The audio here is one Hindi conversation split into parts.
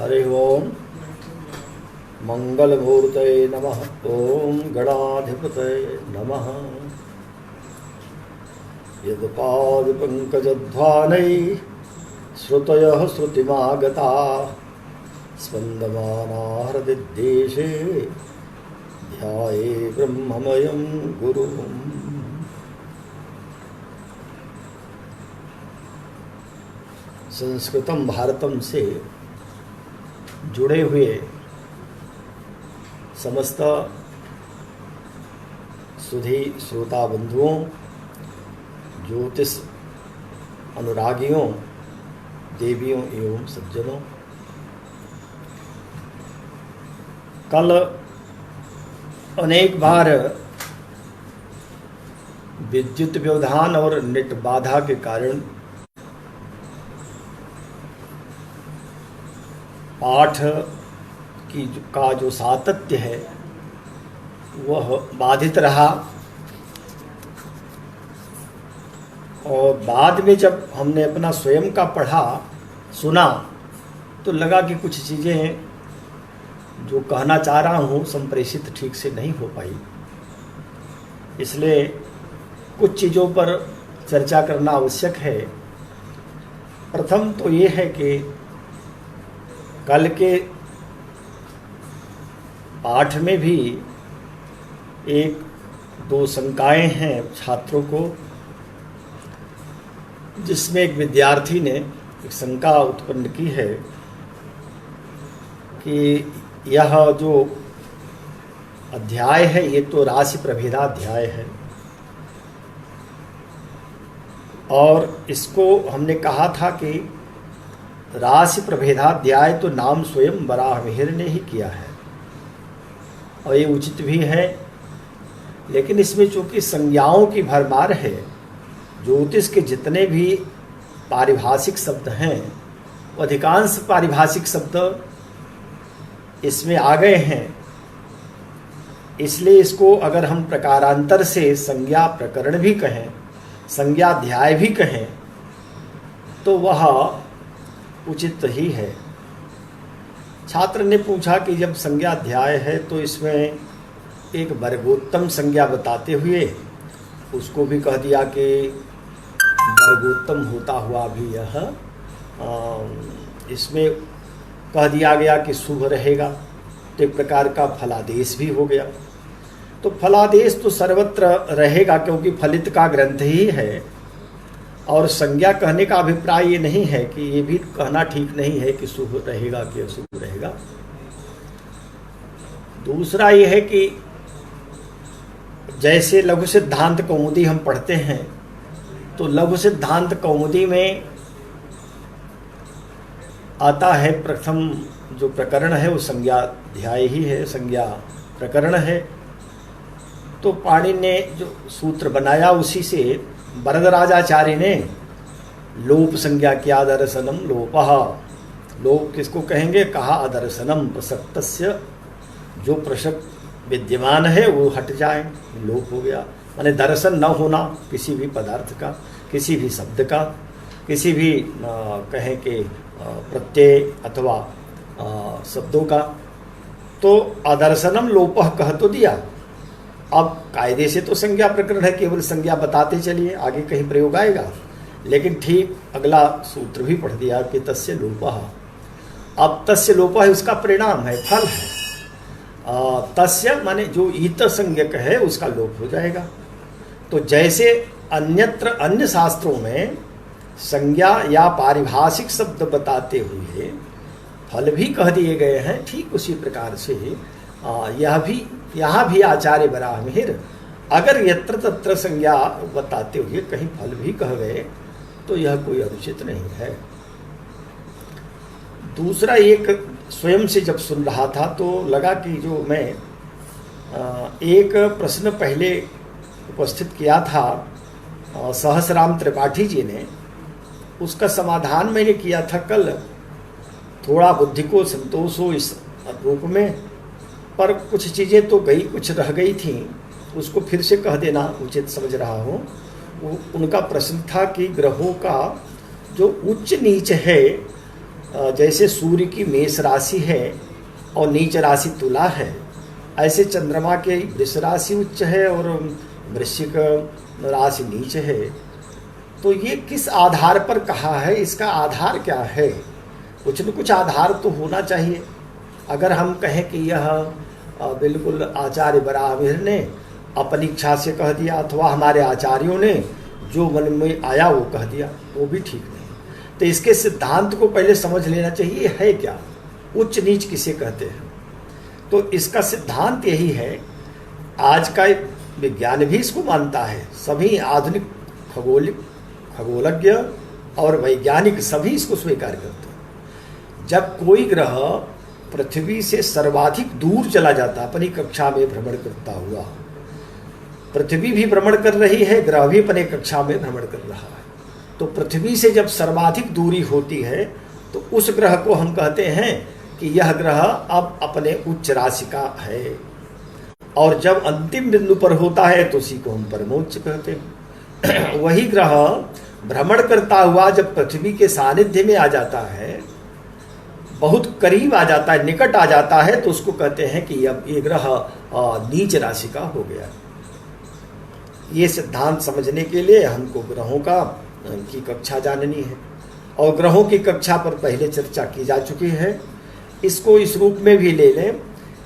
हरि ओम मंगलमूर्तये नमः। ओम गणाधिपतये नमः। यदपादपङ्कजध्वानैः श्रुतयः श्रुतिमागताः स्पन्दमाना हृदिदेशे ध्याये ब्रह्ममयं गुरुम्। संस्कृतम भारतम से जुड़े हुए समस्त सुधी श्रोता बंधुओं, ज्योतिष अनुरागियों, देवियों एवं सज्जनों, कल अनेक बार विद्युत व्यवधान और नेट बाधा के कारण पाठ का जो सातत्य है वह बाधित रहा। और बाद में जब हमने अपना स्वयं का पढ़ा सुना तो लगा कि कुछ चीज़ें जो कहना चाह रहा हूँ संप्रेषित ठीक से नहीं हो पाई, इसलिए कुछ चीज़ों पर चर्चा करना आवश्यक है। प्रथम तो ये है कि कल के पाठ में भी एक दो शंकाएं हैं छात्रों को, जिसमें एक विद्यार्थी ने एक शंका उत्पन्न की है कि यह जो अध्याय है ये तो राशि प्रभेदाध्याय है, और इसको हमने कहा था कि राशि प्रभेदाध्याय तो नाम स्वयं वराहमिहिर ने ही किया है और ये उचित भी है, लेकिन इसमें चूंकि संज्ञाओं की भरमार है, ज्योतिष के जितने भी पारिभाषिक शब्द हैं अधिकांश पारिभाषिक शब्द इसमें आ गए हैं, इसलिए इसको अगर हम प्रकारांतर से संज्ञा प्रकरण भी कहें, संज्ञाध्याय भी कहें तो वह उचित ही है। छात्र ने पूछा कि जब संज्ञाध्याय है तो इसमें एक वर्गोत्तम संज्ञा बताते हुए उसको भी कह दिया कि वर्गोत्तम होता हुआ भी यह इसमें कह दिया गया कि शुभ रहेगा, तो एक प्रकार का फलादेश भी हो गया। तो फलादेश तो सर्वत्र रहेगा क्योंकि फलित का ग्रंथ ही है, और संज्ञा कहने का अभिप्राय ये नहीं है कि ये भी कहना ठीक नहीं है कि शुभ रहेगा कि अशुभ रहेगा। दूसरा ये है कि जैसे लघु सिद्धांत कौमुदी हम पढ़ते हैं तो लघु सिद्धांत कौमुदी में आता है प्रथम जो प्रकरण है वो संज्ञाध्याय ही है, संज्ञा प्रकरण है। तो पाणिनि ने जो सूत्र बनाया उसी से वरदराजाचार्य ने लोप संज्ञा किया, अदर्शनम लोपः। लोप किसको कहेंगे? कहा अदर्शनम प्रसक्तस्य, जो प्रसक्त विद्यमान है वो हट जाए, लोप हो गया। माने दर्शन न होना किसी भी पदार्थ का, किसी भी शब्द का, किसी भी कहें कि प्रत्यय अथवा शब्दों का। तो अदर्शनम लोपः कह तो दिया, अब कायदे से तो संज्ञा प्रकरण है, केवल संज्ञा बताते चलिए, आगे कहीं प्रयोग आएगा, लेकिन ठीक अगला सूत्र भी पढ़ दिया कि तस्य लोपः। अब तस्य लोपः उसका परिणाम है, फल है। तस्य माने जो ईत संज्ञक है उसका लोप हो जाएगा। तो जैसे अन्यत्र अन्य शास्त्रों में संज्ञा या पारिभाषिक शब्द बताते हुए फल भी कह दिए गए हैं, ठीक उसी प्रकार से यहाँ भी आचार्य वराहमिहिर अगर यत्र तत्र संज्ञा बताते हुए कहीं फल भी कह गए तो यह कोई अनुचित नहीं है। दूसरा, एक स्वयं से जब सुन रहा था तो लगा कि जो मैं एक प्रश्न पहले उपस्थित किया था सहसराम त्रिपाठी जी ने, उसका समाधान मैंने किया था कल। थोड़ा बुद्धि को संतोष हो इस रूप में, पर कुछ चीज़ें तो गई, कुछ रह गई थी, उसको फिर से कह देना उचित समझ रहा हूँ। उनका प्रश्न था कि ग्रहों का जो उच्च नीच है जैसे सूर्य की मेष राशि है और नीच राशि तुला है, ऐसे चंद्रमा के वृष राशि उच्च है और वृश्चिक राशि नीच है। तो ये किस आधार पर कहा है, इसका आधार क्या है? कुछ न कुछ आधार तो होना चाहिए। अगर हम कहें कि यह बिल्कुल आचार्य बराबर ने अपनी इच्छा से कह दिया अथवा हमारे आचार्यों ने जो मन में आया वो कह दिया, वो भी ठीक नहीं। तो इसके सिद्धांत को पहले समझ लेना चाहिए, है क्या, उच्च नीच किसे कहते हैं। तो इसका सिद्धांत यही है, आज का विज्ञान भी इसको मानता है, सभी आधुनिक खगोलज्ञ और वैज्ञानिक सभी इसको स्वीकार करते हैं। जब कोई ग्रह पृथ्वी से सर्वाधिक दूर चला जाता, अपनी कक्षा में भ्रमण करता हुआ, पृथ्वी भी भ्रमण कर रही है, ग्रह भी अपने कक्षा में भ्रमण कर रहा है, तो पृथ्वी से जब सर्वाधिक दूरी होती है तो उस ग्रह को हम कहते हैं कि यह ग्रह अब अपने उच्च राशि का है। और जब अंतिम बिंदु पर होता है तो उसी को हम परमोच्च कहते हैं। वही ग्रह भ्रमण करता हुआ जब पृथ्वी के सानिध्य में आ जाता है, बहुत करीब आ जाता है, निकट आ जाता है, तो उसको कहते हैं कि अब ये ग्रह नीच राशि का हो गया। ये सिद्धांत समझने के लिए हमको ग्रहों की कक्षा जाननी है, और ग्रहों की कक्षा पर पहले चर्चा की जा चुकी है। इसको इस रूप में भी ले लें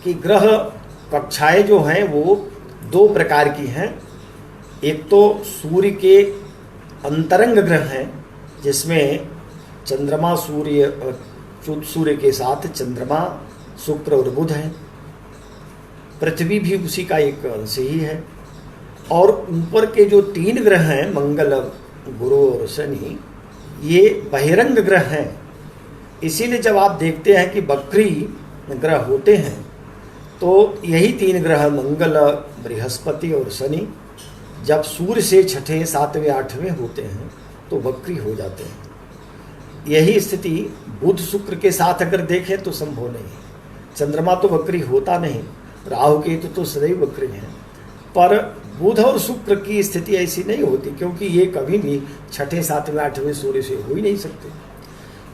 कि ग्रह कक्षाएं जो हैं वो दो प्रकार की हैं। एक तो सूर्य के अंतरंग ग्रह हैं, जिसमें चंद्रमा सूर्य के साथ चंद्रमा, शुक्र और बुध हैं। पृथ्वी भी उसी का एक अंश ही है। और ऊपर के जो तीन ग्रह हैं, मंगल, गुरु और शनि, ये बहिरंग ग्रह हैं। इसीलिए जब आप देखते हैं कि वक्री ग्रह होते हैं तो यही तीन ग्रह मंगल, बृहस्पति और शनि जब सूर्य से छठे, सातवें, आठवें होते हैं तो वक्री हो जाते हैं। यही स्थिति बुध शुक्र के साथ अगर देखें तो संभव नहीं है। चंद्रमा तो वक्री होता नहीं, राहु केतु तो सदैव वक्री हैं, पर बुध और शुक्र की स्थिति ऐसी नहीं होती, क्योंकि ये कभी भी छठे, सातवें, आठवें सूर्य से हो ही नहीं सकते।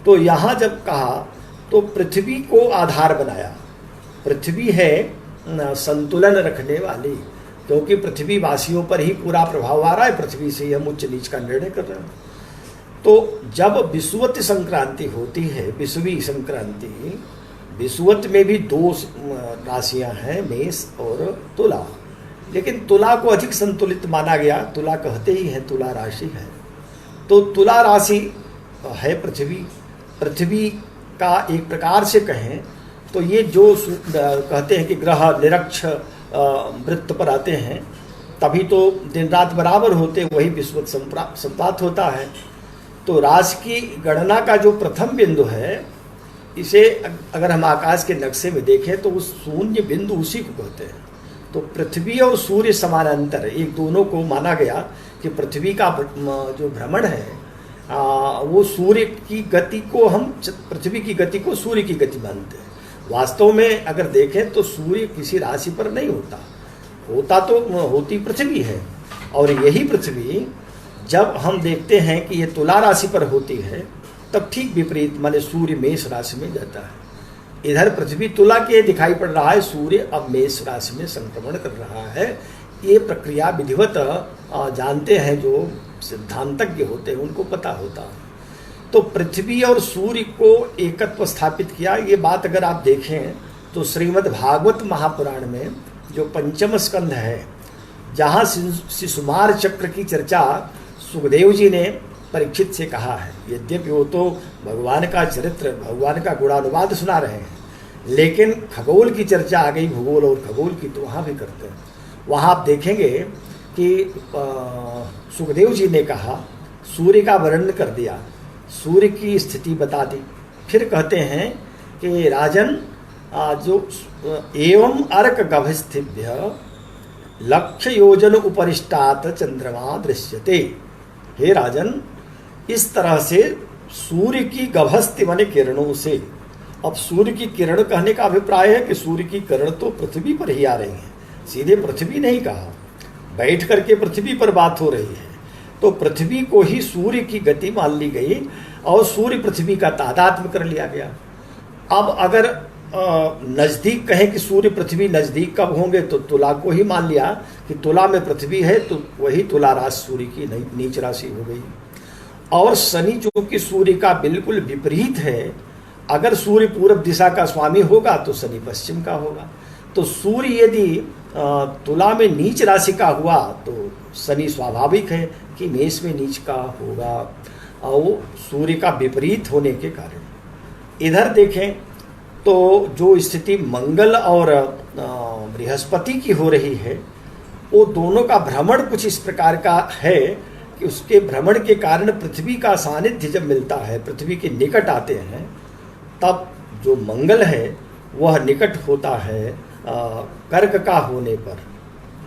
तो यहाँ जब कहा तो पृथ्वी को आधार बनाया। पृथ्वी है संतुलन रखने वाली, क्योंकि पृथ्वी वासियों पर ही पूरा प्रभाव आ रहा है, पृथ्वी से हम उच्च नीच का निर्णय कर रहे हैं। तो जब विषुवत संक्रांति होती है, विषुवी संक्रांति, विषुवत में भी दो राशियां हैं, मेष और तुला, लेकिन तुला को अधिक संतुलित माना गया। तुला कहते ही हैं, तुला राशि है। तो तुला राशि है पृथ्वी। पृथ्वी का एक प्रकार से कहें तो ये जो कहते हैं कि ग्रह निरक्ष वृत्त पर आते हैं, तभी तो दिन रात बराबर होते, वही विषुवत संपात होता है। तो राशि की गणना का जो प्रथम बिंदु है, इसे अगर हम आकाश के नक्शे में देखें तो उस शून्य बिंदु उसी को कहते हैं। तो पृथ्वी और सूर्य समानांतर, एक दोनों को माना गया कि पृथ्वी का जो भ्रमण है वो सूर्य की गति को, हम पृथ्वी की गति को सूर्य की गति मानते हैं। वास्तव में अगर देखें तो सूर्य किसी राशि पर नहीं होता तो होती पृथ्वी है। और यही पृथ्वी जब हम देखते हैं कि ये तुला राशि पर होती है, तब ठीक विपरीत, माने सूर्य मेष राशि में जाता है। इधर पृथ्वी तुला के दिखाई पड़ रहा है, सूर्य अब मेष राशि में संक्रमण कर रहा है। ये प्रक्रिया विधिवत जानते हैं, जो सिद्धांतज्ञ होते हैं उनको पता होता है। तो पृथ्वी और सूर्य को एकत्व स्थापित किया। ये बात अगर आप देखें तो श्रीमद् भागवत महापुराण में जो पंचम स्कंध है, जहाँ शिशुमार चक्र की चर्चा सुखदेव जी ने परीक्षित से कहा है, यद्यपि वो तो भगवान का चरित्र, भगवान का गुणानुवाद सुना रहे हैं, लेकिन खगोल की चर्चा आ गई, भूगोल और खगोल की, तो वहाँ भी करते हैं। वहाँ आप देखेंगे कि सुखदेव जी ने कहा, सूर्य का वर्णन कर दिया, सूर्य की स्थिति बता दी, फिर कहते हैं कि राजन जो एवं अर्क गभस्थिभ्य लक्ष्य योजन उपरिष्टात चंद्रमा दृश्यते। हे राजन, इस तरह से सूर्य की गभस्ति माने किरणों से, अब सूर्य की किरण कहने का अभिप्राय है कि सूर्य की किरण तो पृथ्वी पर ही आ रही है, सीधे पृथ्वी नहीं कहा, बैठ करके पृथ्वी पर बात हो रही है। तो पृथ्वी को ही सूर्य की गति मान ली गई और सूर्य पृथ्वी का तादात्म्य कर लिया गया। अब अगर नजदीक कहें कि सूर्य पृथ्वी नजदीक कब होंगे, तो तुला को ही मान लिया कि तुला में पृथ्वी है, तो वही तुला राशि सूर्य की नीच राशि हो गई। और शनि जो कि सूर्य का बिल्कुल विपरीत है, अगर सूर्य पूर्व दिशा का स्वामी होगा तो शनि पश्चिम का होगा। तो सूर्य यदि तुला में नीच राशि का हुआ तो शनि स्वाभाविक है कि मेष में नीच का होगा, और सूर्य का विपरीत होने के कारण। इधर देखें तो जो स्थिति मंगल और बृहस्पति की हो रही है, वो दोनों का भ्रमण कुछ इस प्रकार का है कि उसके भ्रमण के कारण पृथ्वी का सानिध्य जब मिलता है, पृथ्वी के निकट आते हैं, तब जो मंगल है वह निकट होता है कर्क का होने पर,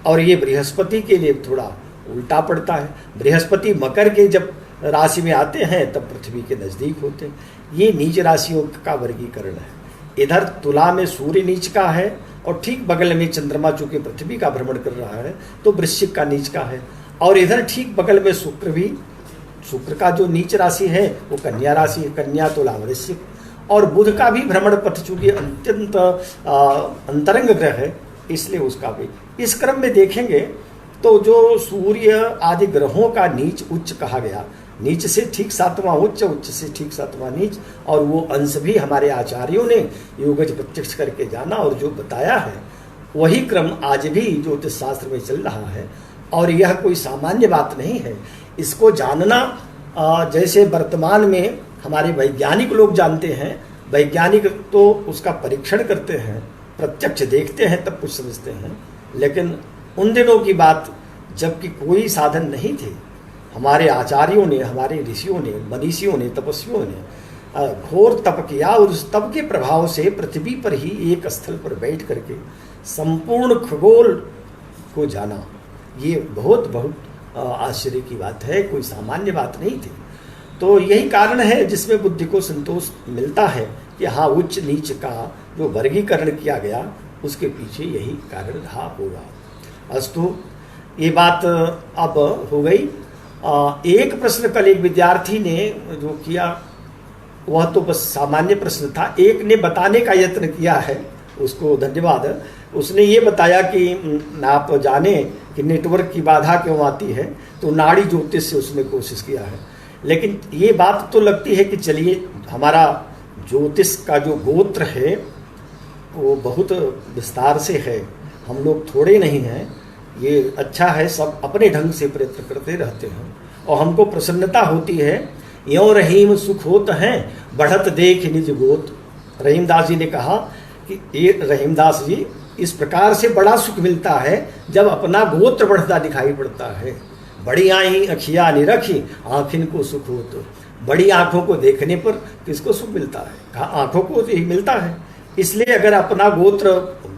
और ये बृहस्पति के लिए थोड़ा उल्टा पड़ता है। बृहस्पति मकर के जब राशि में आते हैं तब पृथ्वी के नजदीक होते हैं। ये नीच राशियों का वर्गीकरण है। इधर तुला में सूर्य नीच का है और ठीक बगल में चंद्रमा चूंकि पृथ्वी का भ्रमण कर रहा है तो वृश्चिक का नीच का है, और इधर ठीक बगल में शुक्र भी, शुक्र का जो नीच राशि है वो कन्या राशि है, कन्या तुला वृश्चिक। और बुध का भी भ्रमण पथ चूंकि अत्यंत अंतरंग ग्रह है, इसलिए उसका भी। इस क्रम में देखेंगे तो जो सूर्य आदि ग्रहों का नीच उच्च कहा गया, नीच से ठीक सातवां उच्च, उच्च से ठीक सातवां नीच, और वो अंश भी हमारे आचार्यों ने योगज प्रत्यक्ष करके जाना और जो बताया है वही क्रम आज भी ज्योतिष शास्त्र में चल रहा है। और यह कोई सामान्य बात नहीं है, इसको जानना जैसे वर्तमान में हमारे वैज्ञानिक लोग जानते हैं, वैज्ञानिक तो उसका परीक्षण करते हैं, प्रत्यक्ष देखते हैं तब कुछ समझते हैं। लेकिन उन दिनों की बात जबकि कोई साधन नहीं थे, हमारे आचार्यों ने, हमारे ऋषियों ने, मनीषियों ने, तपस्वियों ने घोर तप किया, और उस तप के प्रभाव से पृथ्वी पर ही एक स्थल पर बैठ करके संपूर्ण खगोल को जाना। ये बहुत बहुत आश्चर्य की बात है, कोई सामान्य बात नहीं थी। तो यही कारण है जिसमें बुद्धि को संतोष मिलता है कि हाँ, उच्च नीच का जो वर्गीकरण किया गया उसके पीछे यही कारण रहा होगा। अस्तु, ये बात अब हो गई। एक प्रश्न कल एक विद्यार्थी ने जो किया वह तो बस सामान्य प्रश्न था, एक ने बताने का यत्न किया है, उसको धन्यवाद। उसने ये बताया कि आप जाने कि नेटवर्क की बाधा क्यों आती है, तो नाड़ी ज्योतिष से उसने कोशिश किया है। लेकिन ये बात तो लगती है कि चलिए, हमारा ज्योतिष का जो गोत्र है वो बहुत विस्तार से है, हम लोग थोड़े नहीं हैं। ये अच्छा है, सब अपने ढंग से प्रयत्न करते रहते हैं और हमको प्रसन्नता होती है। यों रहीम सुख होत हैं, बढ़त देख निज गोत। रहीमदास जी ने कहा कि ये रहीमदास जी, इस प्रकार से बड़ा सुख मिलता है जब अपना गोत्र बढ़ता दिखाई पड़ता है। बड़ी आई अखिया निरखी, आँखिन को सुख हो। तो बड़ी आँखों को देखने पर किसको सुख मिलता है? कहा आँखों को तो ही मिलता है। इसलिए अगर अपना गोत्र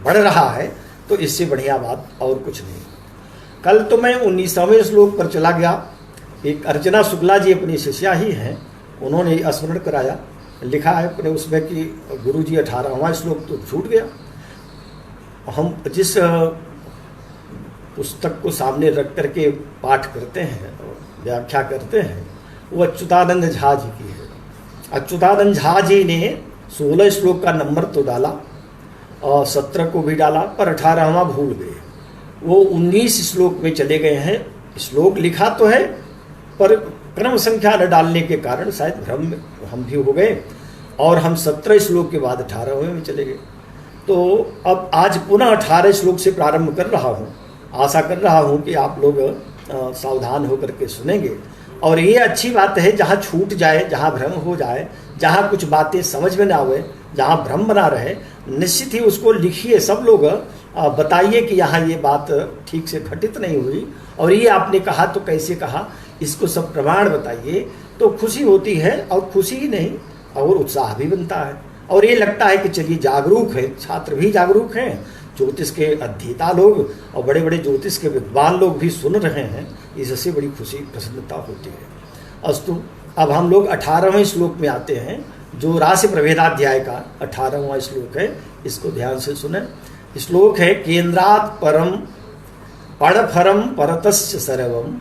बढ़ रहा है तो इससे बढ़िया बात और कुछ नहीं। कल तो मैं 19वें श्लोक पर चला गया। एक अर्चना शुक्ला जी अपनी शिष्या ही हैं, उन्होंने स्मरण कराया, लिखा है अपने उसमें कि गुरु जी 18वां श्लोक तो छूट गया। हम जिस पुस्तक को सामने रख करके पाठ करते हैं, व्याख्या करते हैं, वो अच्युतानंद झा जी की है। अच्युतानंद झा जी ने 16 श्लोक का नंबर तो डाला और 17 को भी डाला, पर 18वां भूल गए। वो 19 श्लोक में चले गए हैं। श्लोक लिखा तो है पर क्रम संख्या न डालने के कारण शायद भ्रम में हम भी हो गए और हम 17 श्लोक के बाद 18वें में चले गए। तो अब आज पुनः 18 श्लोक से प्रारंभ कर रहा हूँ। आशा कर रहा हूँ कि आप लोग सावधान होकर के सुनेंगे। और ये अच्छी बात है, जहाँ छूट जाए, जहाँ भ्रम हो जाए, जहाँ कुछ बातें समझ में ना आए, जहाँ भ्रम बना रहे, निश्चित ही उसको लिखिए। सब लोग बताइए कि यहाँ ये बात ठीक से घटित नहीं हुई और ये आपने कहा तो कैसे कहा, इसको सब प्रमाण बताइए। तो खुशी होती है और खुशी ही नहीं और उत्साह भी बनता है और ये लगता है कि चलिए जागरूक है, छात्र भी जागरूक हैं, ज्योतिष के अध्येता लोग और बड़े बड़े ज्योतिष के विद्वान लोग भी सुन रहे हैं, इससे बड़ी खुशी प्रसन्नता होती है। अस्तु, अब हम लोग 18वें श्लोक में आते हैं, जो राशि प्रभेदाध्याय का 18वां श्लोक है। इसको ध्यान से सुने। श्लोक है, केंद्रात् परम पड़फरम परतस्य सर्वम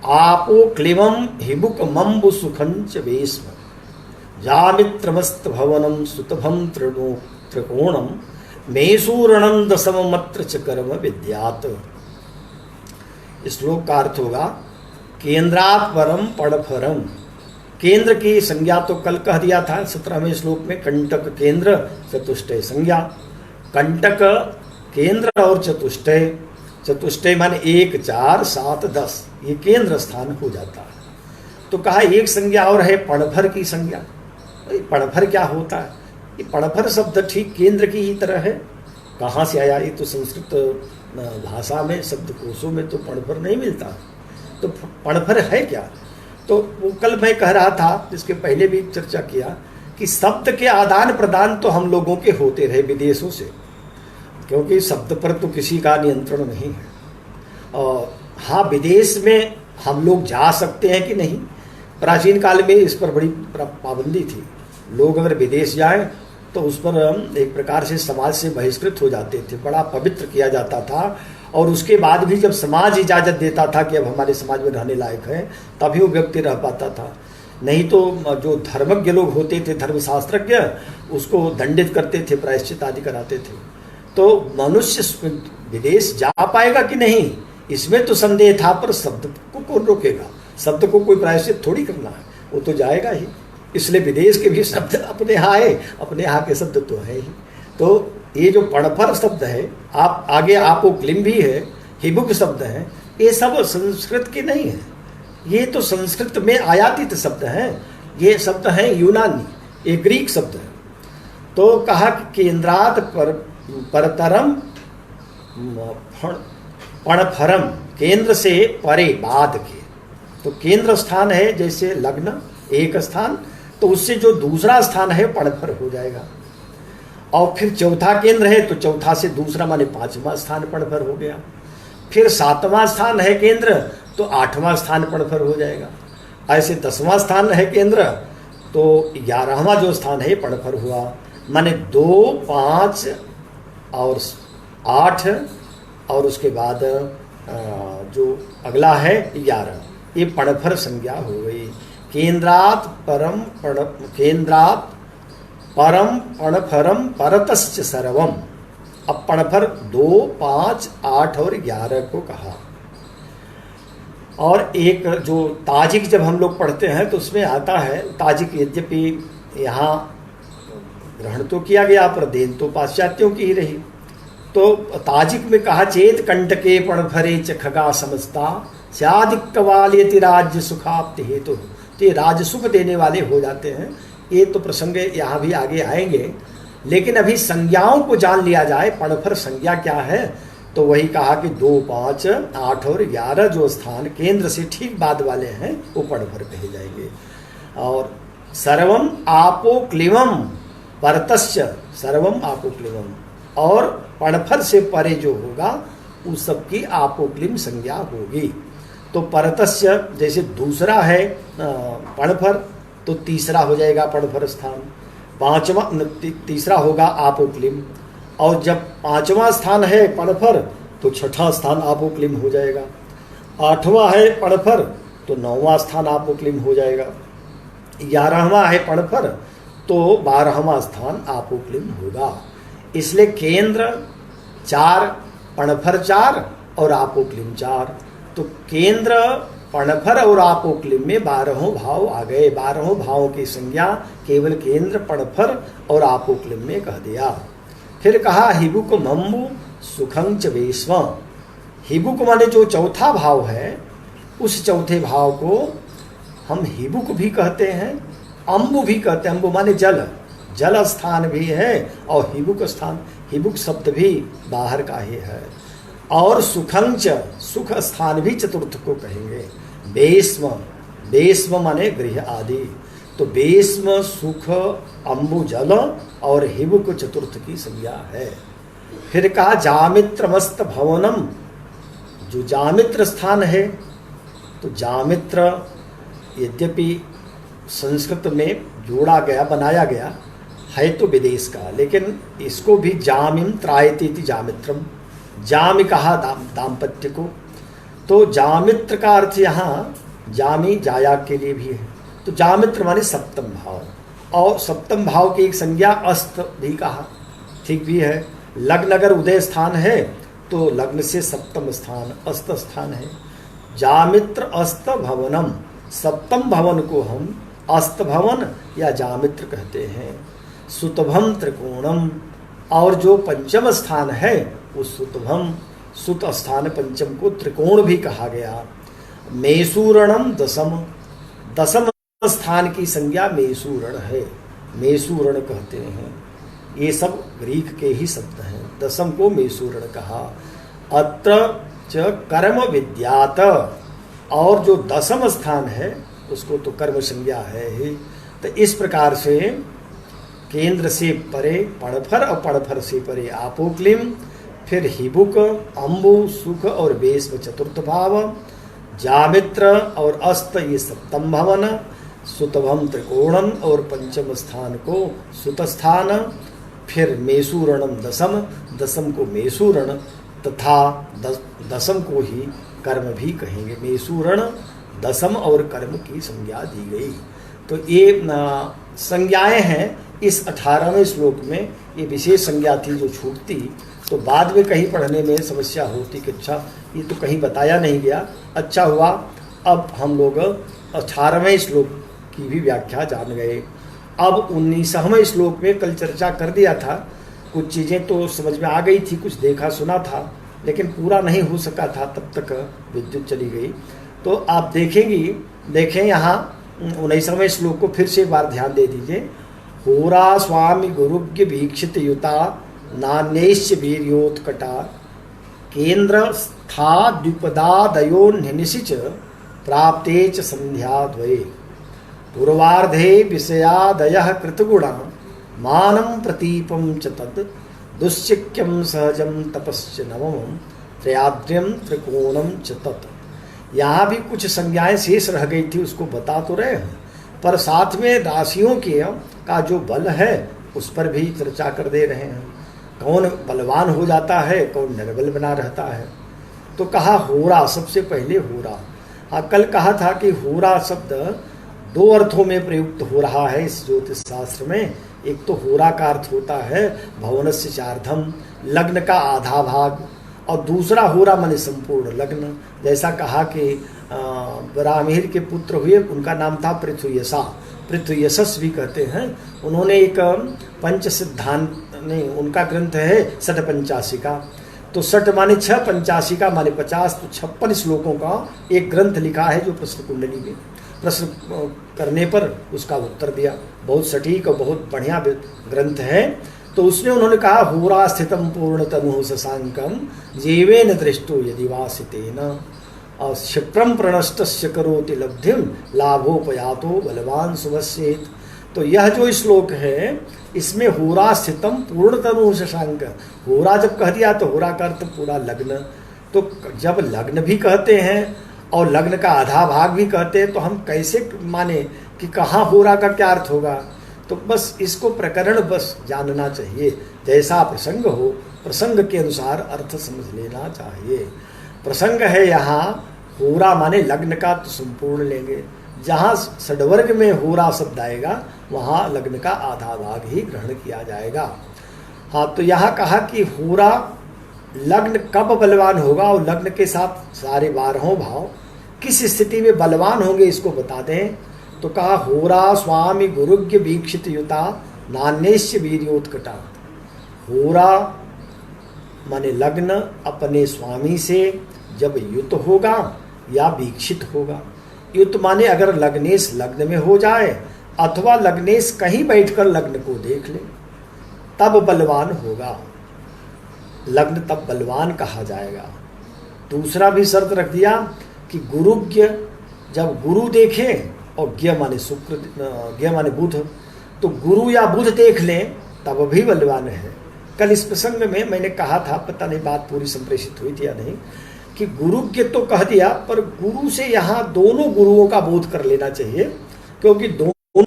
आपो क्लिमम हिबुक मम्बु सुखंच वेश्म जामित्रमस्त भवनम सुतभम त्रिकोणम मेसूरणम दशमत्र च कर्म विद्यात। इस श्लोक का अर्थ होगा केंद्रात परम पड़फरम। केंद्र की संज्ञा तो कल कह दिया था 17वें श्लोक में, कंटक केंद्र चतुष्टय संज्ञा। कंटक केंद्र और चतुष्टय, चतुष्टय माने 1 4 7 10, ये केंद्र स्थान हो जाता है। तो कहा एक संज्ञा और है पड़भर की संज्ञा। पड़भर क्या होता है? ये पड़भर शब्द ठीक केंद्र की ही तरह है। कहाँ से आया? ये तो संस्कृत भाषा में शब्दकोशों में तो पड़भर नहीं मिलता। तो पड़भर है क्या? तो वो कल मैं कह रहा था, जिसके पहले भी चर्चा किया, कि शब्द के आदान प्रदान तो हम लोगों के होते रहे विदेशों से, क्योंकि शब्द पर तो किसी का नियंत्रण नहीं है। और हाँ, विदेश में हम लोग जा सकते हैं कि नहीं, प्राचीन काल में इस पर बड़ी पाबंदी थी। लोग अगर विदेश जाएं तो उस पर एक प्रकार से समाज से बहिष्कृत हो जाते थे, बड़ा पवित्र किया जाता था। और उसके बाद भी जब समाज इजाज़त देता था कि अब हमारे समाज में रहने लायक है, तभी वो व्यक्ति रह पाता था। नहीं तो जो धर्मज्ञ लोग होते थे, धर्मशास्त्रज्ञ, उसको दंडित करते थे, प्रायश्चित आदि कराते थे। तो मनुष्य विदेश जा पाएगा कि नहीं, इसमें तो संदेह था, पर शब्द को कौन रोकेगा? शब्द को कोई प्रायश्चित थोड़ी करना है, वो तो जाएगा ही। इसलिए विदेश के भी शब्द अपने यहाँ है, अपने यहाँ के शब्द तो है ही। तो ये जो पड़फर शब्द है, आप आगे आपो क्लिम भी है, हिबुक शब्द है, ये सब संस्कृत के नहीं है, ये तो संस्कृत में आयातित शब्द हैं। ये शब्द हैं यूनानी, ये ग्रीक शब्द है। तो कहा कि केंद्रात परतरम पणफरम, केंद्र से परे बाद के। तो केंद्र स्थान है जैसे लग्न एक स्थान, तो उससे जो दूसरा स्थान है पणफर हो जाएगा। और फिर चौथा केंद्र है तो चौथा से दूसरा माने 5वां स्थान पणफर हो गया। फिर 7वां स्थान है केंद्र तो 8वां स्थान पणफर हो जाएगा। ऐसे 10वां स्थान है केंद्र तो 11वां जो स्थान है पणफर हुआ। माने 2 5 और 8 और उसके बाद जो अगला है 11, ये पणफर संज्ञा हो गई। केंद्रात परम पणफरम परतश्च सर्वम। अब पणफर 2 5 8 और 11 को कहा। और एक जो ताजिक जब हम लोग पढ़ते हैं तो उसमें आता है, ताजिक यद्यपि यहाँ ग्रहण तो किया गया पर देन तो पाश्चात्यों की ही रही। तो ताजिक में कहा चेत कंटके पणफरे च खगा समझता स्यादिक्कवालेति राज्य सुखाप्ति हेतु। तो ये राज्य सुख देने वाले हो जाते हैं। ये तो प्रसंग यहाँ भी आगे आएंगे, लेकिन अभी संज्ञाओं को जान लिया जाए। पणफर संज्ञा क्या है? तो वही कहा कि 2 5 8 और 11 जो स्थान केंद्र से ठीक बाद वाले हैं वो पणफर कहे जाएंगे। और सर्वम आपो क्लिवम परतश्च, सर्वम आपो क्लिवम, और पणफर से परे जो होगा उस सबकी आपोक्लिम संज्ञा होगी। तो परतस्य जैसे दूसरा है पणफर, तो तीसरा हो जाएगा पणफर स्थान। 5वां तीसरा होगा आपोक्लिम, और जब 5वां स्थान है पणफर तो 6ठा स्थान आपोक्लिम हो जाएगा। 8वां है पणफर तो 9वां स्थान आपोक्लिम हो जाएगा। 11वां है पणफर तो 12वां स्थान आपोक्लिम होगा। इसलिए केंद्र 4, पणफर 4 और आपोक्लिम 4। तो केंद्र, पणफर और आपोक्लिम में 12 भाव आ गए। 12 भावों की संज्ञा केवल केंद्र, पणफर और आपोक्लिम में कह दिया। फिर कहा हिबुक मम्बु सुखंच वेश्व। हिबुक माने जो चौथा भाव है, उस चौथे भाव को हम हिबुक भी कहते हैं, अम्बु भी कहते हैं। अम्बु माने जल, जल स्थान भी है, और हिबुक स्थान, हिबुक शब्द भी बाहर का ही है। और सुखंच, सुख स्थान भी चतुर्थ को कहेंगे। बेस्म, बेस्म माने गृह आदि। तो बेस्म सुख, अम्बु जल और हिबुक चतुर्थ की संज्ञा है। फिर कहा जामित्रमस्त भवनम, जो जामित्र स्थान है, तो जामित्र यद्यपि संस्कृत में जोड़ा गया, बनाया गया है तो विदेश का, लेकिन इसको भी जामिम त्रायती जामित्रम, जामि कहा दाम्पत्य को। तो जामित्र का अर्थ यहाँ जामी जाया के लिए भी है। तो जामित्र माने सप्तम भाव, और सप्तम भाव की एक संज्ञा अस्त भी कहा, ठीक भी है। लग्न अगर उदय स्थान है तो लग्न से सप्तम स्थान अस्त स्थान है। जामित्र अस्त भवनम, सप्तम भवन को हम अस्त भवन या जामित्र कहते हैं। सुतभम त्रिकोणम, और जो पंचम स्थान है उस सुतभम सुत स्थान पंचम को त्रिकोण भी कहा गया। मेसूरणम दसम, दसम स्थान की संज्ञा मेसूरण है, मेसूरण कहते हैं। ये सब ग्रीक के ही शब्द हैं। दसम को मेसूरण कहा। अत्र च कर्म विद्यात, और जो दसम स्थान है उसको तो कर्म संज्ञा है ही। तो इस प्रकार से केंद्र से परे पणफर और पणफर से परे आपोक्लिम, फिर हिबुक अम्बु सुख और बेस में चतुर्थ भाव, जामित्र और अस्त ये सप्तम भवन, सुतभम त्रिकोणम और पंचम स्थान को सुत स्थान, फिर मेसूरणम दसम, दसम को मेसूरण तथा दसम को ही कर्म भी कहेंगे। मेसूरण दसम और कर्म की संज्ञा दी गई। तो ये संज्ञाएं हैं इस 18वें श्लोक में। ये विशेष संज्ञा थी जो छूटती तो बाद में कहीं पढ़ने में समस्या होती कि अच्छा ये तो कहीं बताया नहीं गया। अच्छा हुआ अब हम लोग 18वें श्लोक की भी व्याख्या जान गए। अब 19वें श्लोक में कल चर्चा कर दिया था, कुछ चीज़ें तो समझ में आ गई थी, कुछ देखा सुना था, लेकिन पूरा नहीं हो सका था, तब तक विद्युत चली गई। तो आप देखें यहाँ 19वें श्लोक को फिर से एक बार ध्यान दे दीजिए। होरा स्वामी गुरुज्ञ वीक्षित युता नान्यैश्च वीर्योत्कटा केंद्र स्था द्विपदादयो निशिच प्राप्ते च संध्याद्वये पूर्वार्धे विषयादयः कृतगुणा मानं प्रतीपं च तत् दुश्चिक्यं सहजं तपश्च नवमं त्रयाद्र्यं त्रिकोणं च तत्। यहाँ भी कुछ संज्ञाएं शेष रह गई थी, उसको बता तो रहे हैं, पर साथ में राशियों के का जो बल है उस पर भी चर्चा कर दे रहे हैं। कौन बलवान हो जाता है, कौन निर्बल बना रहता है। तो कहा होरा, सबसे पहले होरा। हाँ, कल कहा था कि होरा शब्द दो अर्थों में प्रयुक्त हो रहा है इस ज्योतिष शास्त्र में। एक तो होरा का अर्थ होता है भवनस्य चार्धम, लग्न का आधा भाग, और दूसरा होरा माने संपूर्ण लग्न। जैसा कहा कि ब्राह्मीर के पुत्र हुए, उनका नाम था पृथ्वीयसा, पृथ्वीयशस भी कहते हैं। उन्होंने एक पंच सिद्धांत नहीं, उनका ग्रंथ है षट पंचाशिका। तो षट माने 6, पंचाशिका माने 50, तो 56 श्लोकों का एक ग्रंथ लिखा है जो प्रश्न कुंडली में प्रश्न करने पर उसका उत्तर दिया। बहुत सटीक और बहुत बढ़िया ग्रंथ है। तो उसमें उन्होंने कहा होरा स्थितम पूर्ण तनु शशांकम जीवेन दृष्टो यदि वासितेन और क्षिप्रम प्रणष्टस्य करोति लब्धिम लाभोपयातो बलवान सुवस्येत। तो यह जो श्लोक है इसमें होरा स्थितम पूर्ण तनु शशांक, होरा जब कह दिया तो होरा का अर्थ पूरा लग्न। तो जब लग्न भी कहते हैं और लग्न का आधा भाग भी कहते हैं तो हम कैसे माने कि कहाँ होरा का क्या अर्थ होगा। तो बस इसको प्रकरण बस जानना चाहिए, जैसा प्रसंग हो प्रसंग के अनुसार अर्थ समझ लेना चाहिए। प्रसंग है यहाँ होरा माने लग्न का तो संपूर्ण लेंगे, जहाँ षड्वर्ग में होरा शब्द आएगा वहाँ लग्न का आधा भाग ही ग्रहण किया जाएगा। हाँ, तो यहाँ कहा कि होरा लग्न कब बलवान होगा और लग्न के साथ सारे 12 भाव किस स्थिति में बलवान होंगे इसको बता दें। तो कहा होरा स्वामी गुरुज्ञ वीक्षित युता नान्यैश्च वीर्योत्कटा। होरा माने लग्न अपने स्वामी से जब युत होगा या वीक्षित होगा। युत माने अगर लग्नेश लग्न में हो जाए अथवा लग्नेश कहीं बैठकर लग्न को देख ले तब बलवान होगा, लग्न तब बलवान कहा जाएगा। दूसरा भी शर्त रख दिया कि गुरुज्ञ, जब गुरु देखे, और ज्ञ माने शुक्र, ज्ञ माने बुध, तो गुरु या बुध देख लें तब भी बलवान है। कल इस प्रसंग में मैंने कहा था, पता नहीं बात पूरी संप्रेषित हुई थी या नहीं, कि गुरुज्ञ तो कह दिया पर गुरु से यहाँ दोनों गुरुओं का बोध कर लेना चाहिए, क्योंकि दोनों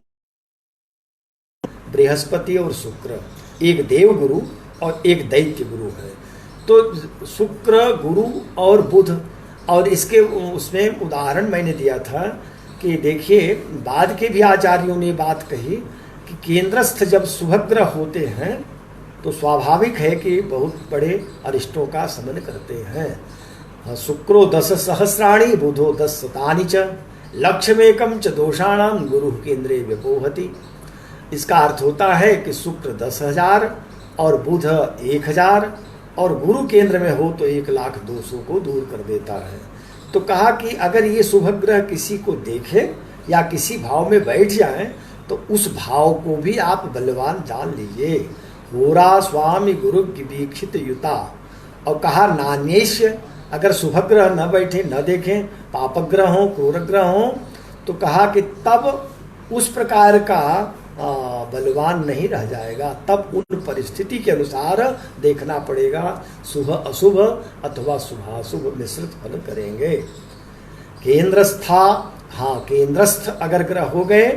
बृहस्पति और शुक्र, एक देव गुरु और एक दैत्य गुरु है। तो शुक्र गुरु और बुध और इसके उसमें उदाहरण मैंने दिया था कि देखिए, बाद के भी आचार्यों ने बात कही कि केंद्रस्थ जब शुभग्रह होते हैं तो स्वाभाविक है कि बहुत बड़े अरिष्टों का समन करते हैं। शुक्रो 10 सहस्राणि बुधो 10 शतानि च लक्ष्यमेकम च दोषाणाम गुरु केंद्रे व्यपोहति। इसका अर्थ होता है कि शुक्र 10,000 और बुध 1,000 और गुरु केंद्र में हो तो 1,00,000 दोषों को दूर कर देता है। तो कहा कि अगर ये शुभ ग्रह किसी को देखे या किसी भाव में बैठ जाए तो उस भाव को भी आप बलवान जान लीजिए। होरा स्वामी गुरु वीक्षित युता। और कहा नान्येष्य, अगर शुभ ग्रह न बैठे न देखें, पापग्रह हो क्रूर ग्रह हो, तो कहा कि तब उस प्रकार का बलवान नहीं रह जाएगा। तब उन परिस्थिति के अनुसार देखना पड़ेगा, शुभ अशुभ अथवा शुभाशुभ मिश्रित फल करेंगे। केंद्रस्था, हाँ केंद्रस्थ अगर ग्रह हो गए,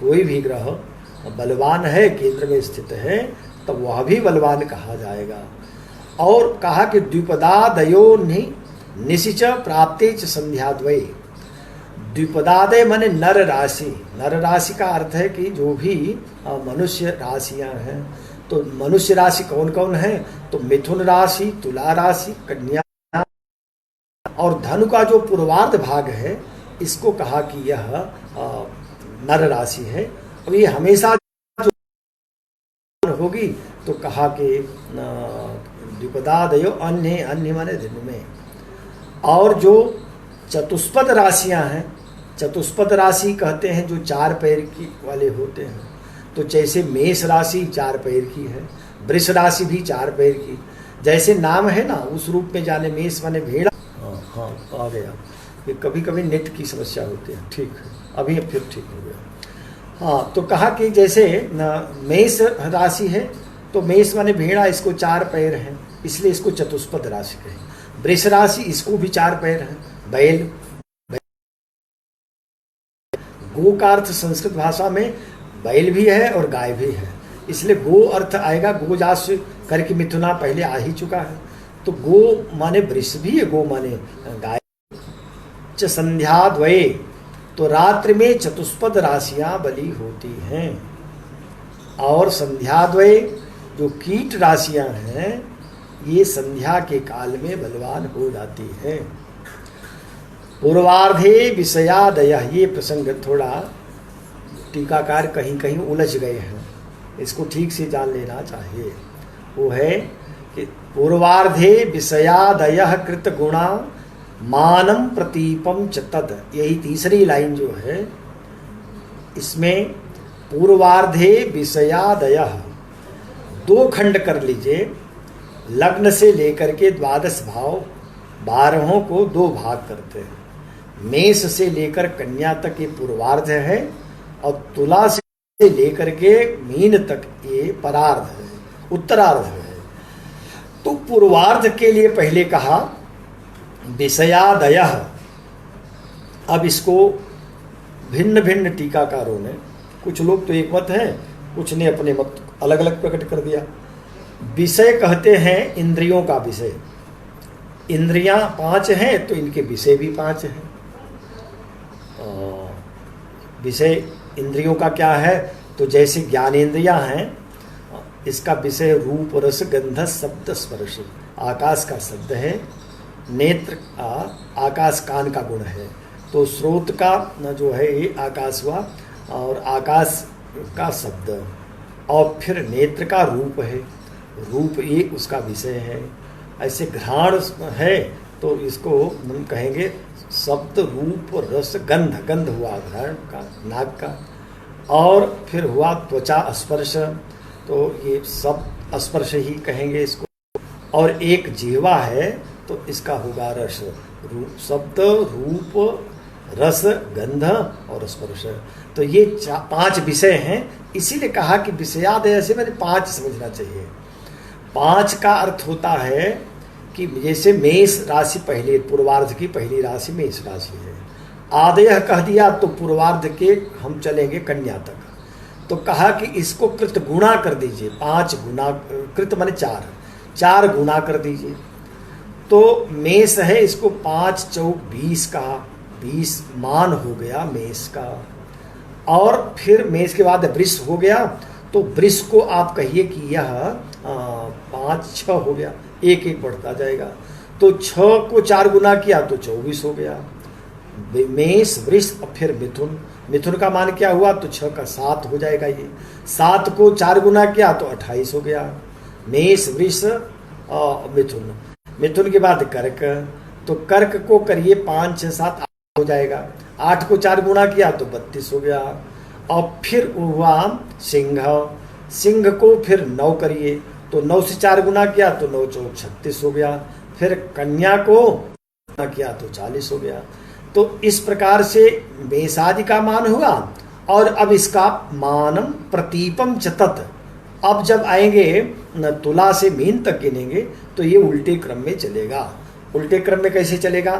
कोई भी ग्रह बलवान है, केंद्र में स्थित है, तो वह भी बलवान कहा जाएगा। और कहा कि द्विपदादयो निशिच प्राप्ते च संध्याद्वय। द्विपदादय माने नर राशि। नर राशि का अर्थ है कि जो भी मनुष्य राशियां हैं, तो मनुष्य राशि कौन कौन है, तो मिथुन राशि, तुला राशि, कन्या और धनु का जो पूर्वार्ध भाग है, इसको कहा कि यह नर राशि है। और ये हमेशा जो होगी तो कहा कि द्विपदादयो अन्य, अन्य माने दिन में। और जो चतुष्पद राशियां हैं, चतुष्पद राशि कहते हैं जो 4 पैर की वाले होते हैं। तो जैसे मेष राशि 4 पैर की है, वृष राशि भी 4 पैर की, जैसे नाम है ना उस रूप में जाने। मेष माने भेड़ा। हाँ आ गया, ये कभी कभी नेट की समस्या होती है। ठीक है, अभी फिर ठीक हो गया। हाँ, तो कहा कि जैसे मेष राशि है तो मेष माने भेड़ा, इसको 4 पैर हैं, इसलिए इसको चतुष्पद राशि कहें। वृष राशि, इसको भी 4 पैर हैं, बैल। गो का अर्थ संस्कृत भाषा में बैल भी है और गाय भी है, इसलिए गो अर्थ आएगा। गो जास करके मिथुना पहले आ ही चुका है, तो गो माने वृष भी है, गो माने गाय। च संध्या द्वये, तो रात्रि में चतुष्पद राशियां बली होती हैं। और संध्या द्वये जो कीट राशियां हैं, ये संध्या के काल में बलवान हो जाती हैं। पूर्वार्धे विषयादय, ये प्रसंग थोड़ा टीकाकार कहीं कहीं उलझ गए हैं, इसको ठीक से जान लेना चाहिए। वो है कि पूर्वार्धे विषयादय कृत गुणा मानम प्रतीपम च तद, यही तीसरी लाइन जो है इसमें पूर्वार्धे विषयादय 2 खंड कर लीजिए। लग्न से लेकर के 12 भाव 12 को 2 भाग करते हैं। मेष से लेकर कन्या तक ये पूर्वार्ध है और तुला से लेकर के मीन तक ये परार्ध है, उत्तरार्ध है। तो पूर्वार्ध के लिए पहले कहा विषयादय। अब इसको भिन्न भिन्न टीकाकारों ने, कुछ लोग तो एक मत हैं, कुछ ने अपने मत अलग अलग प्रकट कर दिया। विषय कहते हैं इंद्रियों का विषय। इंद्रियां 5 हैं तो इनके विषय भी 5 हैं। विषय इंद्रियों का क्या है, तो जैसे ज्ञानेंद्रियां हैं, इसका विषय रूप रस गंध शब्द स्पर्श। आकाश का शब्द है, नेत्र आकाश कान का गुण है, तो स्रोत का जो है ये आकाश हुआ और आकाश का शब्द, और फिर नेत्र का रूप है, रूप ये उसका विषय है। ऐसे घ्राण है तो इसको हम कहेंगे शब्द रूप रस गंध, गंध हुआ घ्राण का, नाक का, और फिर हुआ त्वचा स्पर्श, तो ये सब स्पर्श ही कहेंगे इसको। और एक जीवा है तो इसका होगा रस, रूप शब्द रूप रस गंध और स्पर्श। तो ये 5 विषय हैं, इसीलिए कहा कि विषयादय से मैंने 5 समझना चाहिए। 5 का अर्थ होता है कि जैसे मेष राशि पहले, पूर्वार्ध की पहली राशि मेष राशि है। आदय कह दिया तो पूर्वार्ध के हम चलेंगे कन्या तक, तो कहा कि इसको कृत गुणा कर दीजिए। 5 गुना, कृत माने 4 गुना कर दीजिए। तो मेष है, इसको 5 चौक 20 का 20 मान हो गया मेष का। और फिर मेष के बाद वृष हो गया, तो वृष को आप कहिए कि यह 5 6 हो गया, एक एक बढ़ता जाएगा। तो 6 को 4 गुना किया तो 24 हो गया। मेष वृष और फिर मिथुन, मिथुन का मान क्या हुआ तो 6 का 7 हो जाएगा। ये 7 को 4 गुना किया तो 28 हो गया। मेष वृष मिथुन, मिथुन के बाद कर्क, तो कर्क को करिए 5 6 7 8 हो जाएगा। 8 को 4 गुना किया तो 32 हो गया। और फिर हुआ सिंह, सिंह को फिर 9 करिए तो 9 से 4 गुना किया तो 9 चौक 36 हो गया। फिर कन्या को गुना किया तो 40 हो गया। तो इस प्रकार से मेषादि का मान हुआ। और अब इसका मानम प्रतीपम च तत्, अब जब आएंगे तुला से मीन तक गिनेंगे तो ये उल्टे क्रम में चलेगा। उल्टे क्रम में कैसे चलेगा,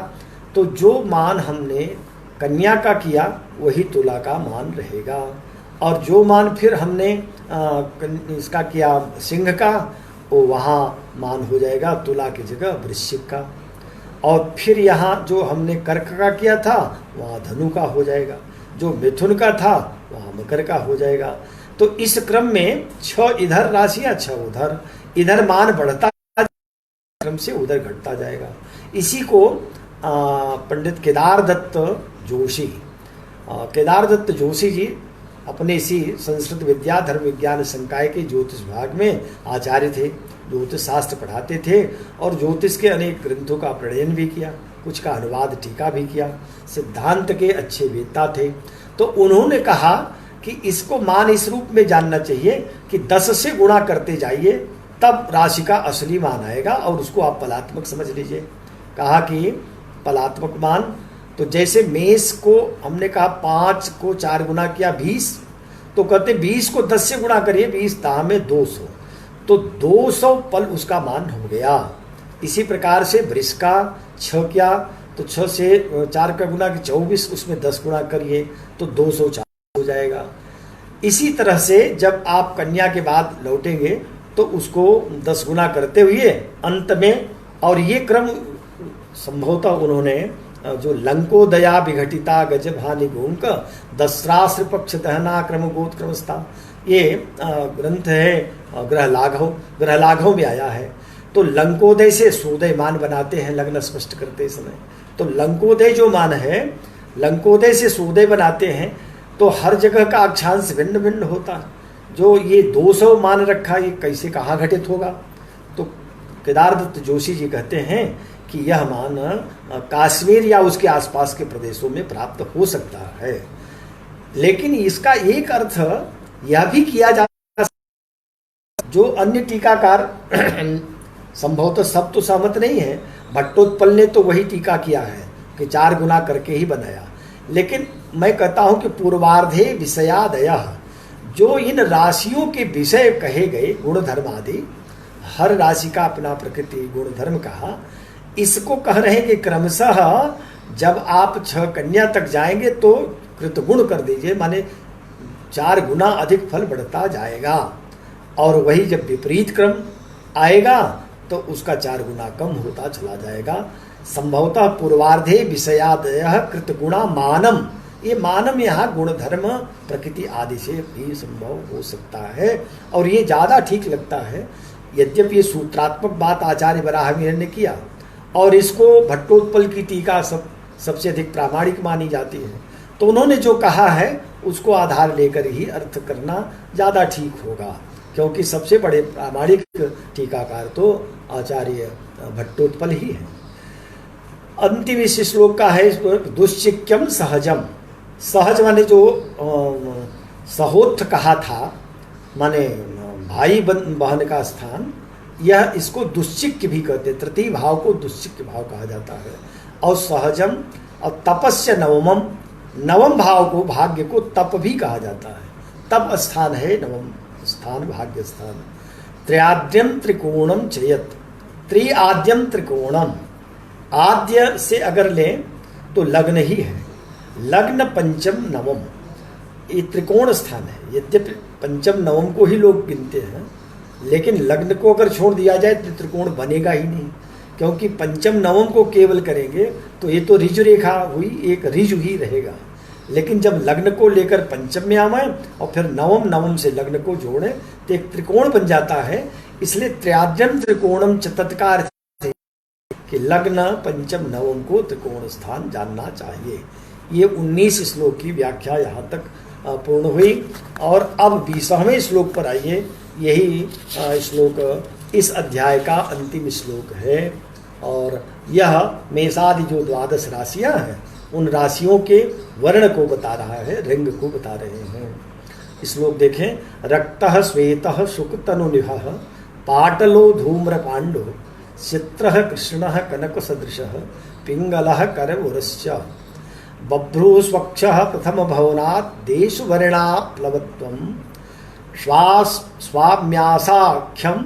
तो जो मान हमने कन्या का किया वही तुला का मान रहेगा, और जो मान फिर हमने इसका किया सिंह का, वो वहाँ मान हो जाएगा तुला की जगह वृश्चिक का। और फिर यहाँ जो हमने कर्क का किया था वहाँ धनु का हो जाएगा, जो मिथुन का था वहाँ मकर का हो जाएगा। तो इस क्रम में 6 इधर राशियाँ 6 उधर, इधर मान बढ़ता क्रम से उधर घटता जाएगा। इसी को पंडित केदार दत्त जोशी, केदार दत्त जोशी जी अपने इसी संस्कृत विद्या धर्म विज्ञान संकाय के ज्योतिष विभाग में आचार्य थे, ज्योतिष शास्त्र पढ़ाते थे और ज्योतिष के अनेक ग्रंथों का प्रणयन भी किया, कुछ का अनुवाद टीका भी किया, सिद्धांत के अच्छे वेत्ता थे। तो उन्होंने कहा कि इसको मान इस रूप में जानना चाहिए कि 10 से गुणा करते जाइए, तब राशि का असली मान आएगा और उसको आप पलात्मक समझ लीजिए। कहा कि पलात्मक मान, तो जैसे मेष को हमने कहा 5 को 4 गुना किया 20, तो कहते 20 को 10 से गुणा करिए, 20 दाह में 200, तो 200 पल उसका मान हो गया। इसी प्रकार से वृष का 6 किया तो 6 से 4 का गुना की 24, उसमें 10 गुणा करिए तो 204 हो जाएगा। इसी तरह से जब आप कन्या के बाद लौटेंगे तो उसको 10 गुना करते हुए अंत में, और ये क्रम संभवतः उन्होंने जो लंकोदया विघटिता गजभानि गोंक दस्राश्र पक्ष दहना क्रम गोत क्रमस्था, ये ग्रंथ है ग्रह लाघव में आया है। तो लंकोदय से सूदय मान बनाते हैं लग्न स्पष्ट करते समय। तो लंकोदय जो मान है, लंकोदय से सूदय बनाते हैं, तो हर जगह का अक्षांश भिन्न भिन्न होता। जो ये 200 मान रखा, ये कैसे कहाँ घटित होगा। तो केदार दत्त जोशी जी कहते हैं कि यह मान कश्मीर या उसके आसपास के प्रदेशों में प्राप्त हो सकता है। लेकिन इसका एक अर्थ यह भी किया जा जो अन्य टीकाकार संभवतः सब तो सहमत नहीं है, भट्टोत्पल ने तो वही टीका किया है कि 4 गुना करके ही बनाया। लेकिन मैं कहता हूं कि पूर्वार्धे विषयादयः, जो इन राशियों के विषय कहे गए गुण धर्म आदि, हर राशि का अपना प्रकृति गुण धर्म कहा, इसको कह रहे हैं कि क्रमशः जब आप 6 कन्या तक जाएंगे तो कृतगुण कर दीजिए, माने 4 गुना अधिक फल बढ़ता जाएगा। और वही जब विपरीत क्रम आएगा तो उसका 4 गुना कम होता चला जाएगा। संभवतः पूर्वार्धे विषयादयः कृतगुणा मानम, ये मानम यहाँ गुण धर्म प्रकृति आदि से भी संभव हो सकता है और ये ज़्यादा ठीक लगता है। यद्यपि ये सूत्रात्मक बात आचार्य वराहमिहिर ने किया और इसको भट्टोत्पल की टीका सबसे अधिक प्रामाणिक मानी जाती है, तो उन्होंने जो कहा है उसको आधार लेकर ही अर्थ करना ज़्यादा ठीक होगा, क्योंकि सबसे बड़े प्रामाणिक टीकाकार तो आचार्य भट्टोत्पल ही है। अंतिम इस श्लोक का है दुश्चिक्यम सहजम, सहज माने जो सहोत्थ कहा था, माने भाई बहन का स्थान, यह इसको दुश्चिक्य भी कहते, तृतीय भाव को दुश्चिक्य भाव कहा जाता है। और सहजम और तपस्य नवमम, नवम भाव को भाग्य को तप भी कहा जाता है, तप स्थान है नवम स्थान, भाग्य स्थान। त्र्याद्यम त्रिकोणम चयत, त्रिआद्यम त्रिकोणम, आद्य से अगर लें तो लग्न ही है, लग्न पंचम नवम, ये त्रिकोण स्थान है। यद्यपि पंचम नवम को ही लोग गिनते हैं, लेकिन लग्न को अगर छोड़ दिया जाए तो त्रिकोण बनेगा ही नहीं, क्योंकि पंचम नवम को केवल करेंगे तो ये तो ऋजु रेखा हुई, एक ऋजु ही रहेगा। लेकिन जब लग्न को लेकर पंचम में आवे और फिर नवम, नवम से लग्न को जोड़े तो एक त्रिकोण बन जाता है। इसलिए त्र्याद्यम त्रिकोणम च तत्कार कि लग्न पंचम नवम को त्रिकोण स्थान जानना चाहिए। ये 19 श्लोक की व्याख्या यहाँ तक पूर्ण हुई। और अब 20वें श्लोक पर आइए। यही श्लोक इस अध्याय का अंतिम श्लोक है और यह मेषादि जो 12 राशियां हैं उन राशियों के वर्ण को बता रहा है, रंग को बता रहे हैं। श्लोक देखें। रक्तः श्वेतः शुक तनुनिभः पाटलो धूम्र पांडो चित्रः कृष्णः कनक सदृशः पिंगलः करवुरश्च बभ्रू स्वक्षः प्रथम भवनात् देशु वर्णा प्लवत्वम् स्वाम्यासाख्यम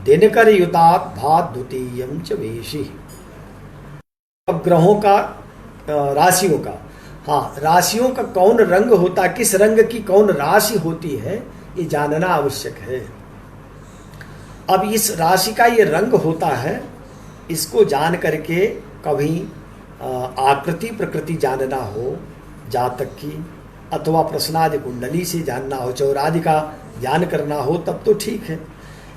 दिनकर युतात भात द्वितीयम च वेशी। अब ग्रहों का, राशियों का, हाँ, राशियों का कौन रंग होता, किस रंग की कौन राशि होती है ये जानना आवश्यक है। अब इस राशि का ये रंग होता है, इसको जान करके कभी आकृति प्रकृति जानना हो जातक की, अथवा प्रश्नादि कुंडली से जानना हो, चौरादि का ज्ञान करना हो तब तो ठीक है।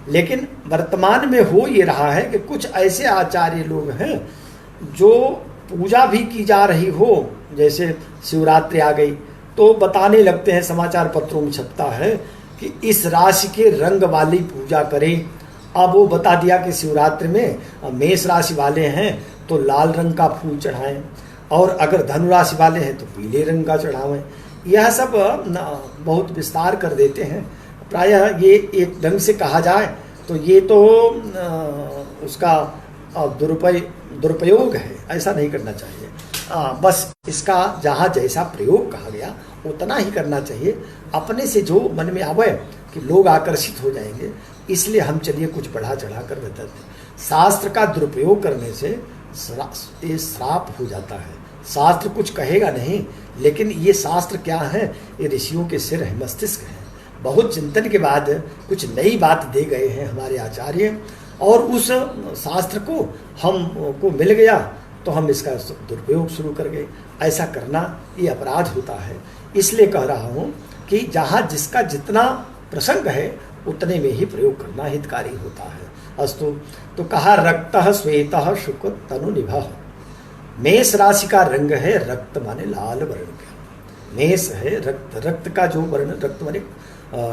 लेकिन वर्तमान में हो ये रहा है कि कुछ ऐसे आचार्य लोग हैं जो पूजा भी की जा रही हो, जैसे शिवरात्रि आ गई तो बताने लगते हैं, समाचार पत्रों में छपता है कि इस राशि के रंग वाली पूजा करें। अब वो बता दिया कि शिवरात्रि में मेष राशि वाले हैं तो लाल रंग का फूल चढ़ाएं, और अगर धनु राशि वाले हैं तो पीले रंग का चढ़ावें। यह सब बहुत विस्तार कर देते हैं। प्रायः ये एक ढंग से कहा जाए तो ये तो उसका दुरुपयोग है, ऐसा नहीं करना चाहिए। बस इसका जहाँ जैसा प्रयोग कहा गया उतना ही करना चाहिए। अपने से जो मन में आवे कि लोग आकर्षित हो जाएंगे, इसलिए हम चलिए कुछ बढ़ा चढ़ा कर बताते। शास्त्र का दुरुपयोग करने से ये श्राप हो जाता है। शास्त्र कुछ कहेगा नहीं, लेकिन ये शास्त्र क्या है, ये ऋषियों के सिर है, मस्तिष्क है। बहुत चिंतन के बाद कुछ नई बात दे गए हैं हमारे आचार्य, और उस शास्त्र को हमको मिल गया तो हम इसका दुरुपयोग शुरू कर गए। ऐसा करना ये अपराध होता है। इसलिए कह रहा हूँ कि जहाँ जिसका जितना प्रसंग है उतने में ही प्रयोग करना हितकारी होता है। अस्तु, तो कहा रक्तः श्वेतः शुक तनुनिभः। मेष राशि का रंग है रक्त, माने लाल वर्ण का। मेष है रक्त, रक्त का जो वर्ण, रक्त माने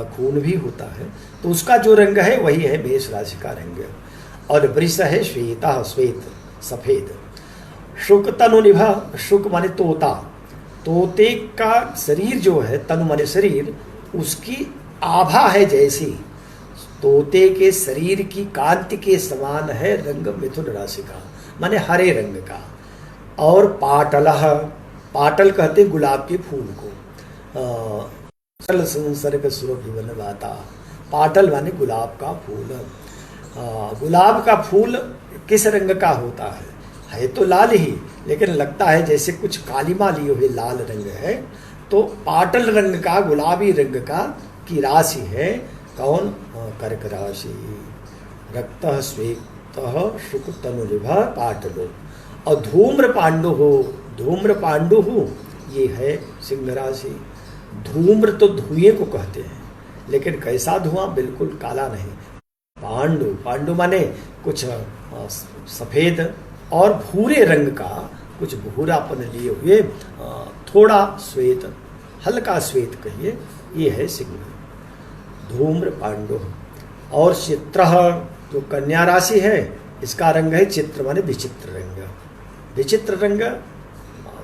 खून भी होता है, तो उसका जो रंग है वही है मेष राशि का रंग। और वृष है श्वेतः, श्वेत सफेद। शुक तनुनिभः, शुक माने तोता, तोते का शरीर जो है, तनु माने शरीर, उसकी आभा है जैसी तोते के शरीर की कांति के समान है रंग मिथुन राशि का, माने हरे रंग का। और पाटलः, पाटल कहते गुलाब के फूल को। संसर्ग सुरभिवन वाता, पाटल माने गुलाब का फूल। गुलाब का फूल किस रंग का होता है तो लाल ही, लेकिन लगता है जैसे कुछ कालीमा लिए हुए लाल रंग है। तो पाटल रंग का, गुलाबी रंग का की राशि है कौन, कर्क राशि। रक्तः श्वेतः शुक तनुनिभः पाटलो। और धूम्र पांडु हो, धूम्र पांडु हो ये है सिंह राशि। धूम्र तो धुएं को कहते हैं, लेकिन कैसा धुआं, बिल्कुल काला नहीं। पांडु, पांडु माने कुछ सफेद और भूरे रंग का, कुछ भूरापन लिए हुए, थोड़ा श्वेत, हल्का श्वेत कहिए, ये है सिंह। धूम्र पांडु। और चित्र, जो कन्या राशि है, इसका रंग है चित्र माने विचित्र रंग। विचित्र रंग,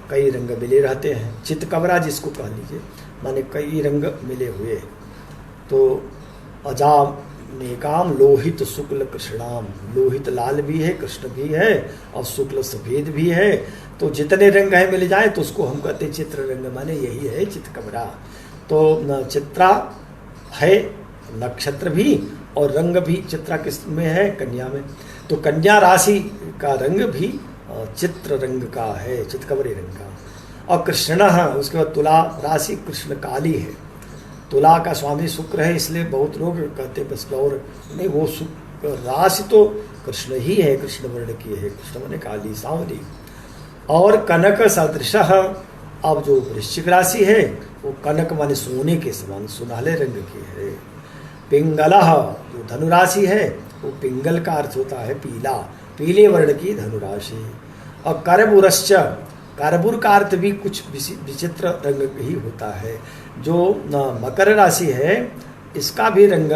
कई रंग मिले रहते हैं, चितकबरा जिसको कह लीजिए, माने कई रंग मिले हुए। तो अजामेकाम लोहित शुक्ल कृष्णाम, लोहित लाल भी है, कृष्ण भी है, और शुक्ल सफेद भी है। तो जितने रंग है मिल जाए तो उसको हम कहते हैं चित्र रंग, माने यही है चितकबरा। तो चित्रा है नक्षत्र भी, और रंग भी चित्रा किस में है, कन्या में। तो कन्या राशि का रंग भी चित्र रंग का है, चितकबरे रंग का। और कृष्ण है, उसके बाद तुला राशि कृष्ण काली है। तुला का स्वामी शुक्र है, इसलिए बहुत लोग कहते बस, और नहीं, वो राशि तो कृष्ण ही है, कृष्ण वर्ण की है, कृष्ण माने काली सांवली। और कनक सदृश, अब जो वृश्चिक राशि है वो कनक माने सोने के समान सुनहले रंग की है। पिंगल, जो धनुराशि है वो पिंगल का अर्थ होता है पीला, पीले वर्ण की धनुराशि। और करबुरश्च, करबुर का अर्थ भी कुछ विचित्र रंग ही होता है। जो मकर राशि है इसका भी रंग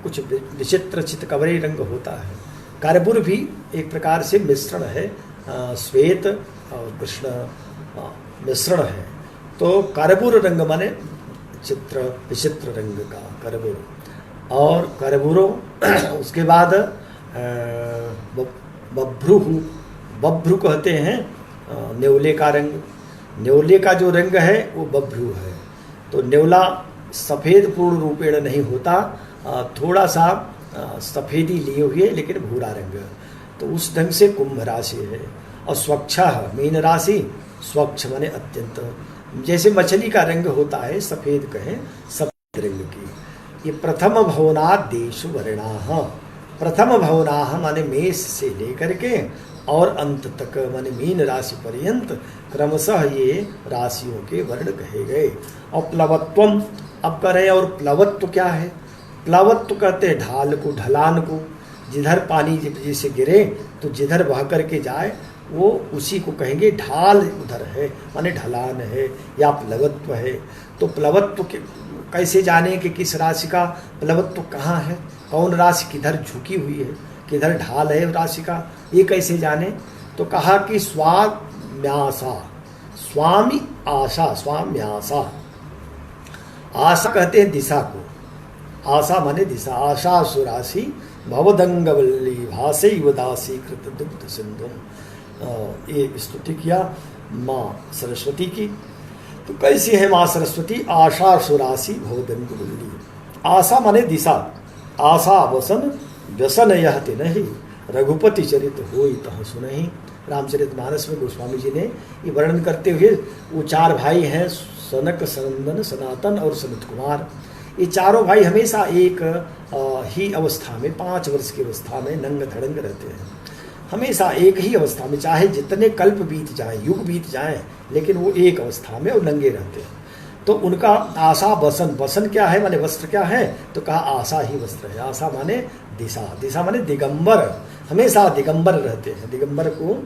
कुछ विचित्र चितकबरी रंग होता है। करबुर भी एक प्रकार से मिश्रण है, श्वेत और कृष्ण मिश्रण है। तो करबुर रंग माने विचित्र रंग का करबुर। और करबुरो उसके बाद बभ्रू, बभ्रू कहते हैं न्योले का रंग। न्योले का जो रंग है वो बभ्रू है। तो न्योला सफ़ेद पूर्ण रूपेण नहीं होता, थोड़ा सा सफ़ेदी लिए हुए लेकिन भूरा रंग, तो उस ढंग से कुंभ राशि है। और स्वच्छ, मीन राशि, स्वच्छ माने अत्यंत, जैसे मछली का रंग होता है सफ़ेद कहें, सफ़ेद रंग की। ये प्रथम भवनादेशु वर्णाः, प्रथम भवनाः माने मेष से लेकर के और अंत तक माने मीन राशि पर्यंत क्रमशः ये राशियों के वर्ण कहे गए। और प्लवत्वम, अब कह रहे हैं और प्लवत्व क्या है? प्लवत्व कहते हैं ढाल को, ढलान को। जिधर पानी जैसे गिरे तो जिधर बह करके जाए वो उसी को कहेंगे ढाल उधर है, माने ढलान है या प्लवत्व है। तो प्लवत्व के कैसे जाने कि किस राशि का प्लवत्व कहाँ है, कौन राशि किधर झुकी हुई है, किधर ढाल है राशि का, ये कैसे जाने? तो कहा कि स्वाम्यासा, स्वामी आशा, स्वाम्यासा। आशा कहते हैं दिशा को, आशा माने दिशा। आशा सुराशि भवदंगवल्ली भासे युवदासी कृत दुग्ध सिंधु। ये स्तुति किया माँ सरस्वती की। तो कैसी है माँ सरस्वती? आशा सुराशि भवदंगवल्ली। आशा माने दिशा, आशा वसन व्यसन यह नहीं, रघुपति चरित होई तह सुनहि। रामचरितमानस में गोस्वामी जी ने ये वर्णन करते हुए, वो चार भाई हैं, सनक, सनंदन, सनातन और सनत कुमार। ये चारों भाई हमेशा एक ही अवस्था में, 5 वर्ष की अवस्था में नंग धड़ंग रहते हैं, हमेशा एक ही अवस्था में, चाहे जितने कल्प बीत जाएं, युग बीत जाएं, लेकिन वो एक अवस्था में वो नंगे रहते हैं। तो उनका आशा वसन, वसन क्या है माने वस्त्र क्या है? तो कहा आशा ही वस्त्र है। आशा माने दिशा, दिशा माने दिगंबर, हमेशा दिगंबर रहते हैं। दिगंबर को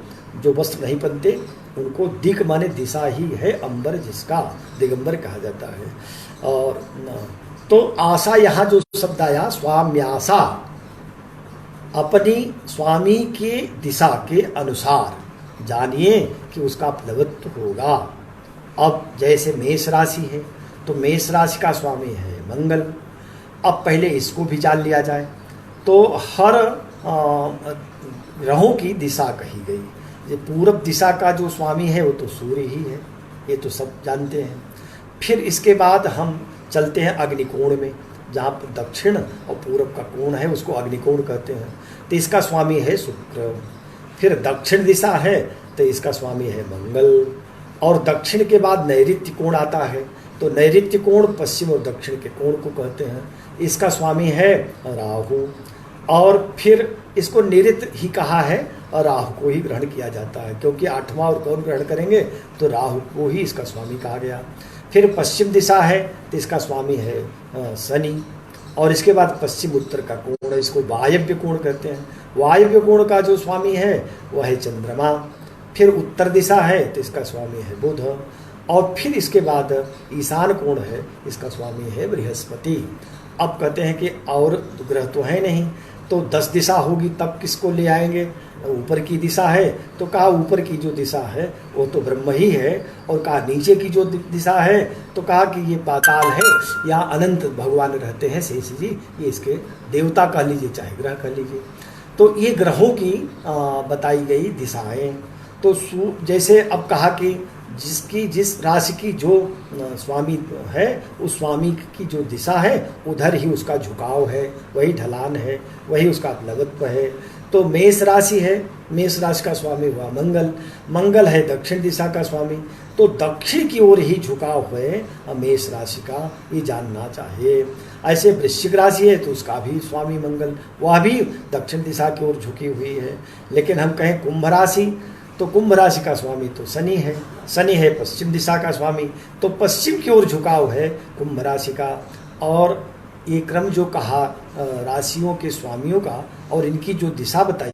जो वस्त्र नहीं पहनते उनको दिग माने दिशा ही है, अंबर जिसका दिगंबर कहा जाता है। और तो आशा, यहाँ जो शब्द आया स्वाम्यासा, अपनी स्वामी के दिशा के अनुसार जानिए कि उसका प्लवत्व होगा। अब जैसे मेष राशि है तो मेष राशि का स्वामी है मंगल। अब पहले इसको भी जान लिया जाए तो हर ग्रहों की दिशा कही गई। ये पूरब दिशा का जो स्वामी है वो तो सूर्य ही है, ये तो सब जानते हैं। फिर इसके बाद हम चलते हैं अग्निकोण में, जहाँ पर दक्षिण और पूरब का कोण है उसको अग्निकोण कहते हैं। तो इसका स्वामी है शुक्र। फिर दक्षिण दिशा है तो इसका स्वामी है मंगल। और दक्षिण के बाद नैऋत्य कोण आता है, तो नैऋत्य कोण पश्चिम और दक्षिण के कोण को कहते हैं, इसका स्वामी है राहु। और फिर इसको निऋत ही कहा है और राहु को ही ग्रहण किया जाता है, क्योंकि 8वां और कौन ग्रहण करेंगे तो राहु को ही इसका स्वामी कहा गया। फिर पश्चिम दिशा है तो इसका स्वामी है शनि। और इसके बाद पश्चिम उत्तर का कोण, इसको वायव्य कोण कहते हैं। वायव्य कोण का जो स्वामी है वह है चंद्रमा। फिर उत्तर दिशा है तो इसका स्वामी है बुध। और फिर इसके बाद ईशान कोण है, इसका स्वामी है बृहस्पति। अब कहते हैं कि और ग्रह तो है नहीं, तो 10 दिशा होगी तब किसको ले आएंगे? ऊपर की दिशा है तो कहा ऊपर की जो दिशा है वो तो ब्रह्म ही है। और कहा नीचे की जो दिशा है तो कहा कि ये पाताल है, यहाँ अनंत भगवान रहते हैं शेष जी, ये इसके देवता कह लीजिए चाहे ग्रह कह लीजिए। तो ये ग्रहों की बताई गई दिशाएं। तो जैसे अब कहा कि जिस राशि की जो स्वामी है उस स्वामी की जो दिशा है उधर ही उसका झुकाव है, वही ढलान है, वही उसका प्लवत्व है। तो मेष राशि है, मेष राशि का स्वामी हुआ मंगल। मंगल है दक्षिण दिशा का स्वामी। तो दक्षिण की ओर ही झुकाव है मेष राशि का, ये जानना चाहिए। ऐसे वृश्चिक राशि है तो उसका भी स्वामी मंगल, वह भी दक्षिण दिशा की ओर झुकी हुई है। लेकिन हम कहें कुंभ राशि, तो कुंभ राशि का स्वामी तो शनि है, शनि है पश्चिम दिशा का स्वामी, तो पश्चिम की ओर झुकाव है कुंभ राशि का। और ये क्रम जो कहा राशियों के स्वामियों का और इनकी जो दिशा बताई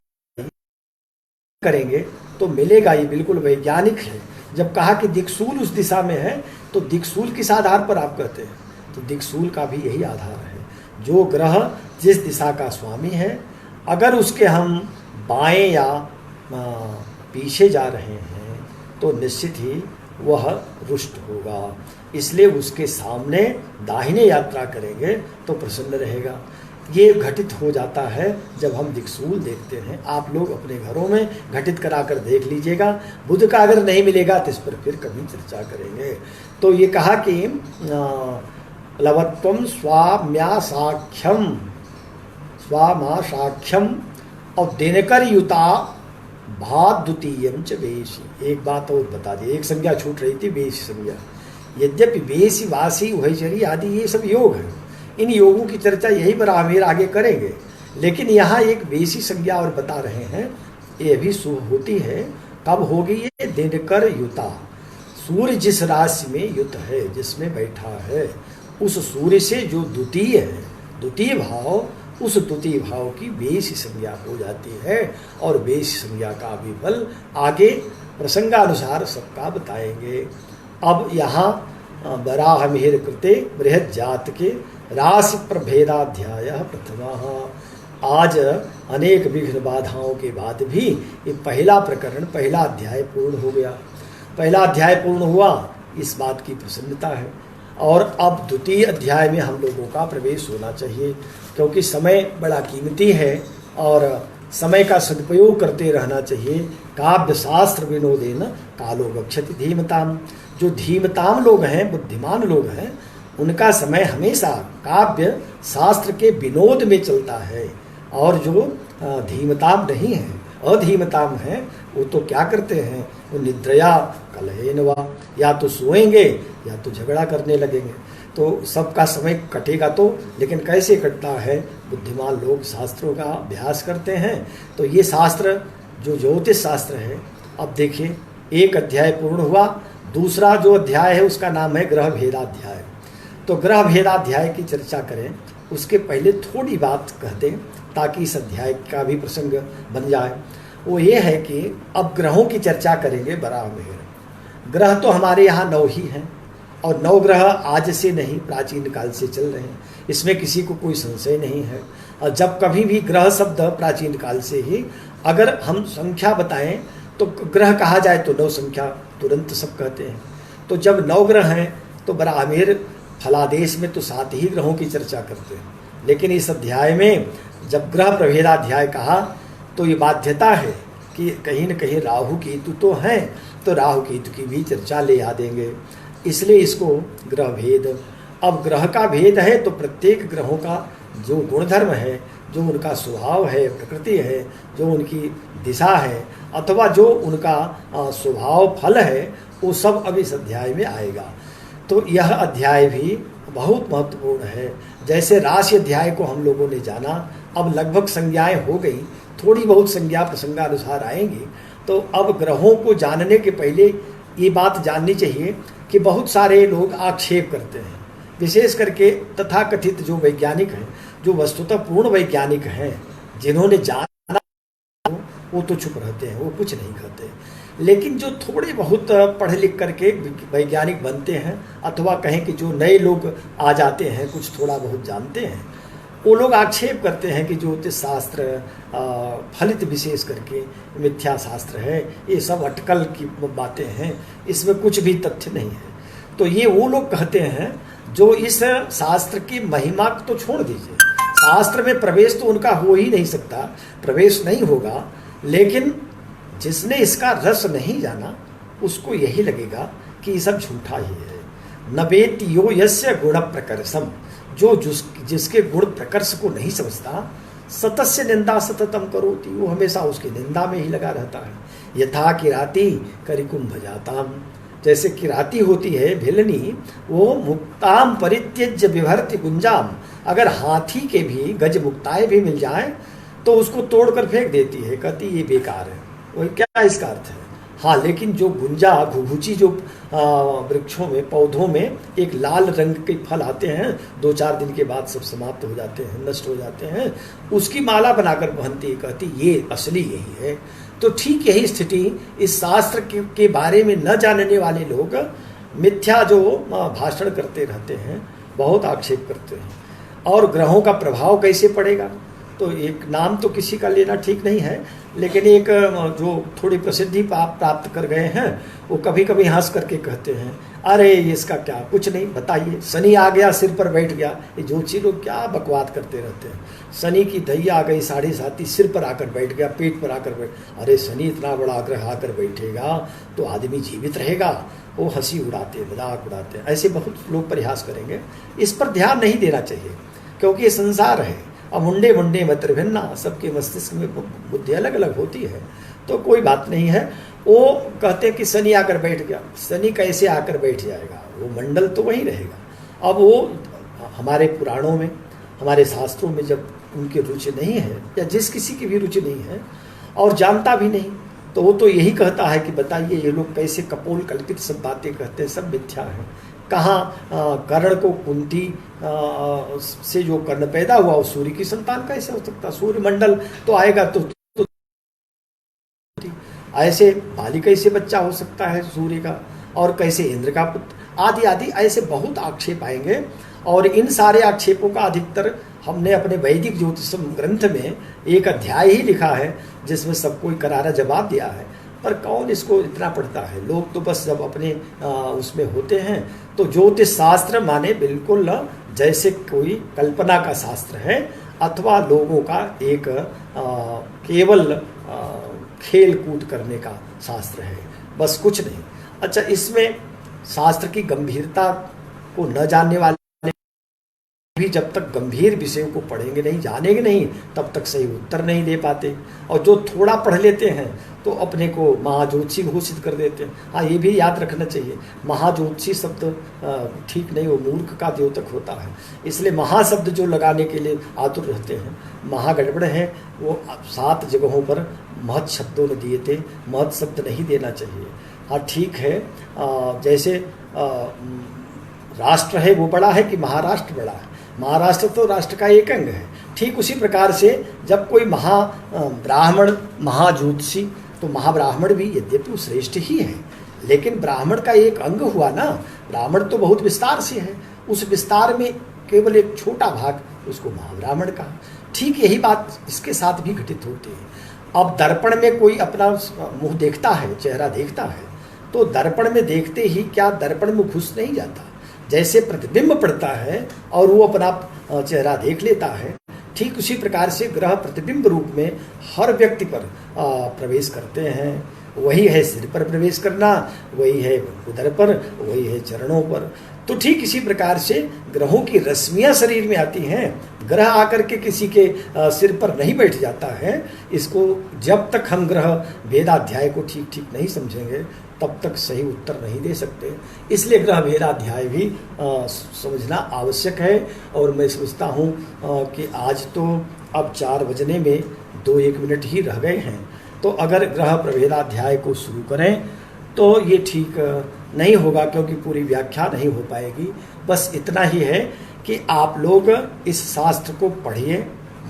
करेंगे तो मिलेगा, ये बिल्कुल वैज्ञानिक है। जब कहा कि दिक्सूल उस दिशा में है तो दिक्सूल किस आधार पर आप कहते हैं, तो दिक्सूल का भी यही आधार है। जो ग्रह जिस दिशा का स्वामी है, अगर उसके हम बाएं या पीछे जा रहे हैं तो निश्चित ही वह रुष्ट होगा। इसलिए उसके सामने दाहिने यात्रा करेंगे तो प्रसन्न रहेगा। ये घटित हो जाता है जब हम दिक्सूल देखते हैं। आप लोग अपने घरों में घटित कराकर देख लीजिएगा। बुध का अगर नहीं मिलेगा तो इस पर फिर कभी चर्चा करेंगे। तो ये कहा कि लवत्वम स्वाम्या साख्यम और दिनकर युता भात द्वितीयम च वेशी। एक बात और बता दी, एक संज्ञा छूट रही थी, वेशी संज्ञा। यद्यपि वेशी वासी उभयचरी आदि ये सब योग है, इन योगों की चर्चा यही पर आमिर आगे करेंगे। लेकिन यहाँ एक वेशी संज्ञा और बता रहे हैं, ये भी शुभ होती है। कब होगी ये? दिनकर युता, सूर्य जिस राशि में युत है, जिसमें बैठा है, उस सूर्य से जो द्वितीय है, द्वितीय भाव, उस द्वितीय भाव की वेशी संज्ञा हो जाती है। और वेशी संज्ञा का भी फल आगे प्रसंगानुसार सबका बताएंगे। अब यहाँ वराह मिहिर कृते बृहद जात के राशि प्रभेदाध्याय प्रथमा। आज अनेक विघ्न बाधाओं के बाद भी ये पहला प्रकरण, पहला अध्याय पूर्ण हो गया। पहला अध्याय पूर्ण हुआ, इस बात की प्रसन्नता है। और अब द्वितीय अध्याय में हम लोगों का प्रवेश होना चाहिए, क्योंकि समय बड़ा कीमती है और समय का सदुपयोग करते रहना चाहिए। काव्य शास्त्र विनोदेन कालो गच्छति धीमताम। जो धीमताम लोग हैं, बुद्धिमान लोग हैं, उनका समय हमेशा काव्य शास्त्र के विनोद में चलता है। और जो धीमताम नहीं है, अधीमताम है, वो तो क्या करते हैं? वो निद्रया कलहेनवा, या तो सोएंगे या तो झगड़ा करने लगेंगे। तो सबका समय कटेगा तो, लेकिन कैसे कटता है? बुद्धिमान लोग शास्त्रों का अभ्यास करते हैं। तो ये शास्त्र जो ज्योतिष शास्त्र है, अब देखिए एक अध्याय पूर्ण हुआ। दूसरा जो अध्याय है उसका नाम है ग्रह भेदाध्याय। तो ग्रह भेदाध्याय की चर्चा करें उसके पहले थोड़ी बात कह दें ताकि इस अध्याय का भी प्रसंग बन जाए। वो ये है कि अब ग्रहों की चर्चा करेंगे बराह में। ग्रह तो हमारे यहाँ 9 ही हैं और 9 ग्रह आज से नहीं, प्राचीन काल से चल रहे हैं, इसमें किसी को कोई संशय नहीं है। और जब कभी भी ग्रह शब्द प्राचीन काल से ही, अगर हम संख्या बताएं तो ग्रह कहा जाए तो 9 संख्या तुरंत सब कहते हैं। तो जब 9 ग्रह हैं तो बराहमेर फलादेश में तो 7 ही ग्रहों की चर्चा करते हैं। लेकिन इस अध्याय में जब ग्रह प्रभेदाध्याय कहा तो ये बाध्यता है कि कहीं न कहीं राहु केतु तो हैं, तो राहु केतु की भी चर्चा ले आ देंगे। इसलिए इसको ग्रह भेद। अब ग्रह का भेद है तो प्रत्येक ग्रहों का जो गुणधर्म है, जो उनका स्वभाव है, प्रकृति है, जो उनकी दिशा है, अथवा जो उनका स्वभाव फल है, वो सब अब इस अध्याय में आएगा। तो यह अध्याय भी बहुत महत्वपूर्ण है। जैसे राशि अध्याय को हम लोगों ने जाना, अब लगभग संज्ञाएं हो गई, थोड़ी बहुत संज्ञा प्रसंगानुसार आएंगी। तो अब ग्रहों को जानने के पहले ये बात जाननी चाहिए कि बहुत सारे लोग आक्षेप करते हैं, विशेष करके तथाकथित जो वैज्ञानिक हैं, जो वस्तुतः पूर्ण वैज्ञानिक हैं, जिन्होंने जाना वो तो चुप रहते हैं, वो कुछ नहीं कहते। लेकिन जो थोड़े बहुत पढ़ लिख करके वैज्ञानिक बनते हैं, अथवा कहें कि जो नए लोग आ जाते हैं, कुछ थोड़ा बहुत जानते हैं, वो लोग आक्षेप करते हैं कि ज्योतिष शास्त्र फलित विशेष करके मिथ्या शास्त्र है, ये सब अटकल की बातें हैं, इसमें कुछ भी तथ्य नहीं है। तो ये वो लोग कहते हैं जो इस शास्त्र की महिमा तो छोड़ दीजिए, शास्त्र में प्रवेश तो उनका हो ही नहीं सकता, प्रवेश नहीं होगा। लेकिन जिसने इसका रस नहीं जाना उसको यही लगेगा कि ये सब झूठा ही है। नवेति यो यस्य गुण प्रकर्षम, जो जिसके गुण प्रकर्ष को नहीं समझता, सतस्य निंदा सततम करोति, वो हमेशा उसकी निंदा में ही लगा रहता है। यथा किराती करिकुंभ जाताम, जैसे किराती होती है भिलनी, वो मुक्ताम परित्यज्य विभर्ति गुंजाम, अगर हाथी के भी गज मुक्ताएं भी मिल जाएं तो उसको तोड़कर फेंक देती है, कहती ये बेकार है। वही क्या इसका अर्थ है। हाँ, लेकिन जो गुंजा घुघुची जो वृक्षों में पौधों में एक लाल रंग के फल आते हैं, 2-4 दिन के बाद सब समाप्त हो जाते हैं, नष्ट हो जाते हैं, उसकी माला बनाकर पहनती है, कहती ये असली यही है। तो ठीक यही स्थिति इस शास्त्र के बारे में न जानने वाले लोग मिथ्या जो भाषण करते रहते हैं, बहुत आक्षेप करते हैं। और ग्रहों का प्रभाव कैसे पड़ेगा, तो एक नाम तो किसी का लेना ठीक नहीं है, लेकिन एक जो थोड़ी प्रसिद्धि प्राप्त कर गए हैं, वो कभी कभी हंस करके कहते हैं, अरे इसका क्या, कुछ नहीं, बताइए शनि आ गया सिर पर बैठ गया। ये ज्योतिषी लोग क्या बकवाद करते रहते हैं। शनि की दैया आ गई 7.5 सिर पर आकर बैठ गया, पेट पर आकर बैठ, अरे शनि इतना बड़ा ग्रह आकर बैठेगा तो आदमी जीवित रहेगा। वो हंसी उड़ाते, मजाक उड़ाते, ऐसे बहुत लोग परिहास करेंगे। इस पर ध्यान नहीं देना चाहिए, क्योंकि ये संसार है। अब मुंडे मुंडे मत भिन्ना, सबके मस्तिष्क में बुद्धि अलग अलग होती है, तो कोई बात नहीं है। वो कहते हैं कि शनि आकर बैठ गया, शनि कैसे आकर बैठ जाएगा, वो मंडल तो वहीं रहेगा। अब वो हमारे पुराणों में, हमारे शास्त्रों में जब उनकी रुचि नहीं है, या जिस किसी की भी रुचि नहीं है और जानता भी नहीं, तो वो तो यही कहता है कि बताइए ये लोग कैसे कपोल कल्पित सब बातें कहते हैं, सब मिथ्या है। कहाँ कर्ण को कुंती से जो कर्ण पैदा हुआ, वो सूर्य की संतान कैसे हो सकता, सूर्य मंडल तो आएगा तो ऐसे बाली कैसे बच्चा हो सकता है सूर्य का, और कैसे इंद्र का पुत्र, आदि आदि ऐसे बहुत आक्षेप आएंगे। और इन सारे आक्षेपों का अधिकतर हमने अपने वैदिक ज्योतिष ग्रंथ में एक अध्याय ही लिखा है, जिसमें सब कोई करारा जवाब दिया है। पर कौन इसको इतना पढ़ता है, लोग तो बस जब अपने उसमें होते हैं। तो ज्योतिष शास्त्र माने बिल्कुल जैसे कोई कल्पना का शास्त्र है, अथवा लोगों का एक केवल खेल कूद करने का शास्त्र है, बस कुछ नहीं। अच्छा, इसमें शास्त्र की गंभीरता को न जानने वाले भी जब तक गंभीर विषयों को पढ़ेंगे नहीं, जानेंगे नहीं, तब तक सही उत्तर नहीं दे पाते। और जो थोड़ा पढ़ लेते हैं तो अपने को महाज्योतिषी घोषित कर देते हैं। हाँ, ये भी याद रखना चाहिए, महाज्योतिषी शब्द ठीक नहीं, वो मूर्ख का द्योतक होता है। इसलिए महाशब्द जो लगाने के लिए आतुर रहते हैं, महागड़बड़ है। वो 7 जगहों पर महत् शब्दों ने दिए थे, महत् शब्द नहीं देना चाहिए। हाँ ठीक है, जैसे राष्ट्र है वो बड़ा है कि महाराष्ट्र बड़ा है, महाराष्ट्र तो राष्ट्र का एक अंग है। ठीक उसी प्रकार से जब कोई ब्राह्मण महाज्योतिषी, तो महाब्राह्मण भी यद्यपि श्रेष्ठ ही है, लेकिन ब्राह्मण का एक अंग हुआ ना। ब्राह्मण तो बहुत विस्तार से है, उस विस्तार में केवल एक छोटा भाग उसको महाब्राह्मण का। ठीक यही बात इसके साथ भी घटित होती है। अब दर्पण में कोई अपना मुंह देखता है, चेहरा देखता है, तो दर्पण में देखते ही क्या दर्पण में घुस नहीं जाता, जैसे प्रतिबिंब पड़ता है और वो अपना चेहरा देख लेता है, ठीक उसी प्रकार से ग्रह प्रतिबिंब रूप में हर व्यक्ति पर प्रवेश करते हैं। वही है सिर पर प्रवेश करना, वही है उदर पर, वही है चरणों पर। तो ठीक इसी प्रकार से ग्रहों की रश्मियां शरीर में आती हैं। ग्रह आकर के किसी के सिर पर नहीं बैठ जाता है। इसको जब तक हम ग्रह वेदाध्याय को ठीक ठीक नहीं समझेंगे, तब तक सही उत्तर नहीं दे सकते। इसलिए ग्रह वेदाध्याय भी समझना आवश्यक है। और मैं समझता हूँ कि आज तो अब 4 बजने में 2-1 मिनट ही रह गए हैं, तो अगर ग्रह प्रभेदाध्याय को शुरू करें तो ये ठीक नहीं होगा, क्योंकि पूरी व्याख्या नहीं हो पाएगी। बस इतना ही है कि आप लोग इस शास्त्र को पढ़िए,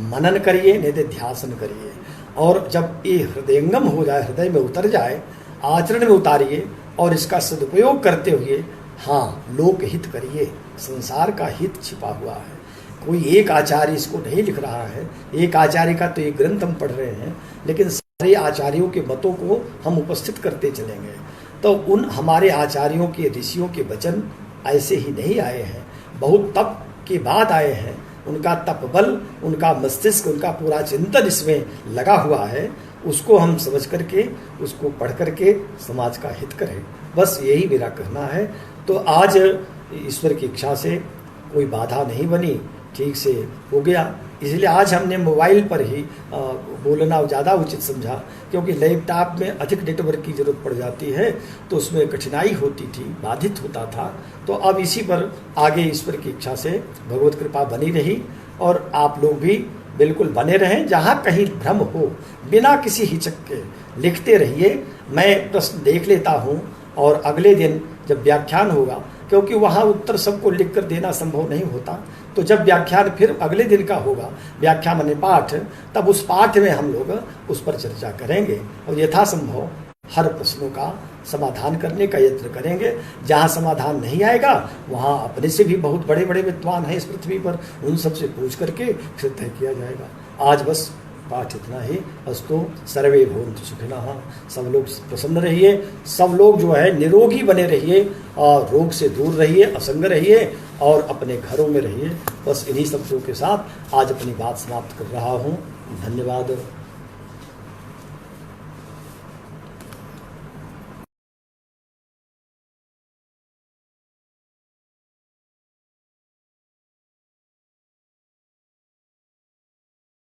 मनन करिए, नहीं तो ध्यासन करिए, और जब ये हृदयंगम हो जाए, हृदय में उतर जाए, आचरण में उतारिए, और इसका सदुपयोग करते हुए हाँ लोक हित करिए। संसार का हित छिपा हुआ है, कोई एक आचार्य इसको नहीं लिख रहा है। एक आचार्य का तो एक ग्रंथ हम पढ़ रहे हैं, लेकिन सारे आचार्यों के मतों को हम उपस्थित करते चलेंगे। तो उन हमारे आचार्यों के, ऋषियों के वचन ऐसे ही नहीं आए हैं, बहुत तप के बाद आए हैं। उनका तप बल, उनका मस्तिष्क, उनका पूरा चिंतन इसमें लगा हुआ है। उसको हम समझ करके, उसको पढ़ करके समाज का हित करें, बस यही मेरा कहना है। तो आज ईश्वर की इच्छा से कोई बाधा नहीं बनी, ठीक से हो गया। इसलिए आज हमने मोबाइल पर ही बोलना ज़्यादा उचित समझा, क्योंकि लैपटॉप में अधिक नेटवर्क की ज़रूरत पड़ जाती है तो उसमें कठिनाई होती थी, बाधित होता था। तो अब इसी पर आगे ईश्वर की इच्छा से भगवत कृपा बनी रही और आप लोग भी बिल्कुल बने रहें। जहाँ कहीं भ्रम हो बिना किसी हिचक के लिखते रहिए। मैं प्रश्न देख लेता हूँ और अगले दिन जब व्याख्यान होगा, क्योंकि वहाँ उत्तर सबको लिख कर देना संभव नहीं होता, तो जब व्याख्यान फिर अगले दिन का होगा, व्याख्यान माने पाठ, तब उस पाठ में हम लोग उस पर चर्चा करेंगे और यथासंभव हर प्रश्नों का समाधान करने का यत्न करेंगे। जहाँ समाधान नहीं आएगा वहाँ अपने से भी बहुत बड़े बड़े विद्वान हैं इस पृथ्वी पर, उन सब से पूछ करके फिर तय किया जाएगा। आज बस पाठ इतना ही। अस्तु सर्वे भवन्तु सुखिनः। सब लोग प्रसन्न रहिए, सब लोग जो है निरोगी बने रहिए और रोग से दूर रहिए, असंग रहिए और अपने घरों में रहिए। बस इन्हीं शब्दों के साथ आज अपनी बात समाप्त कर रहा हूँ। धन्यवाद।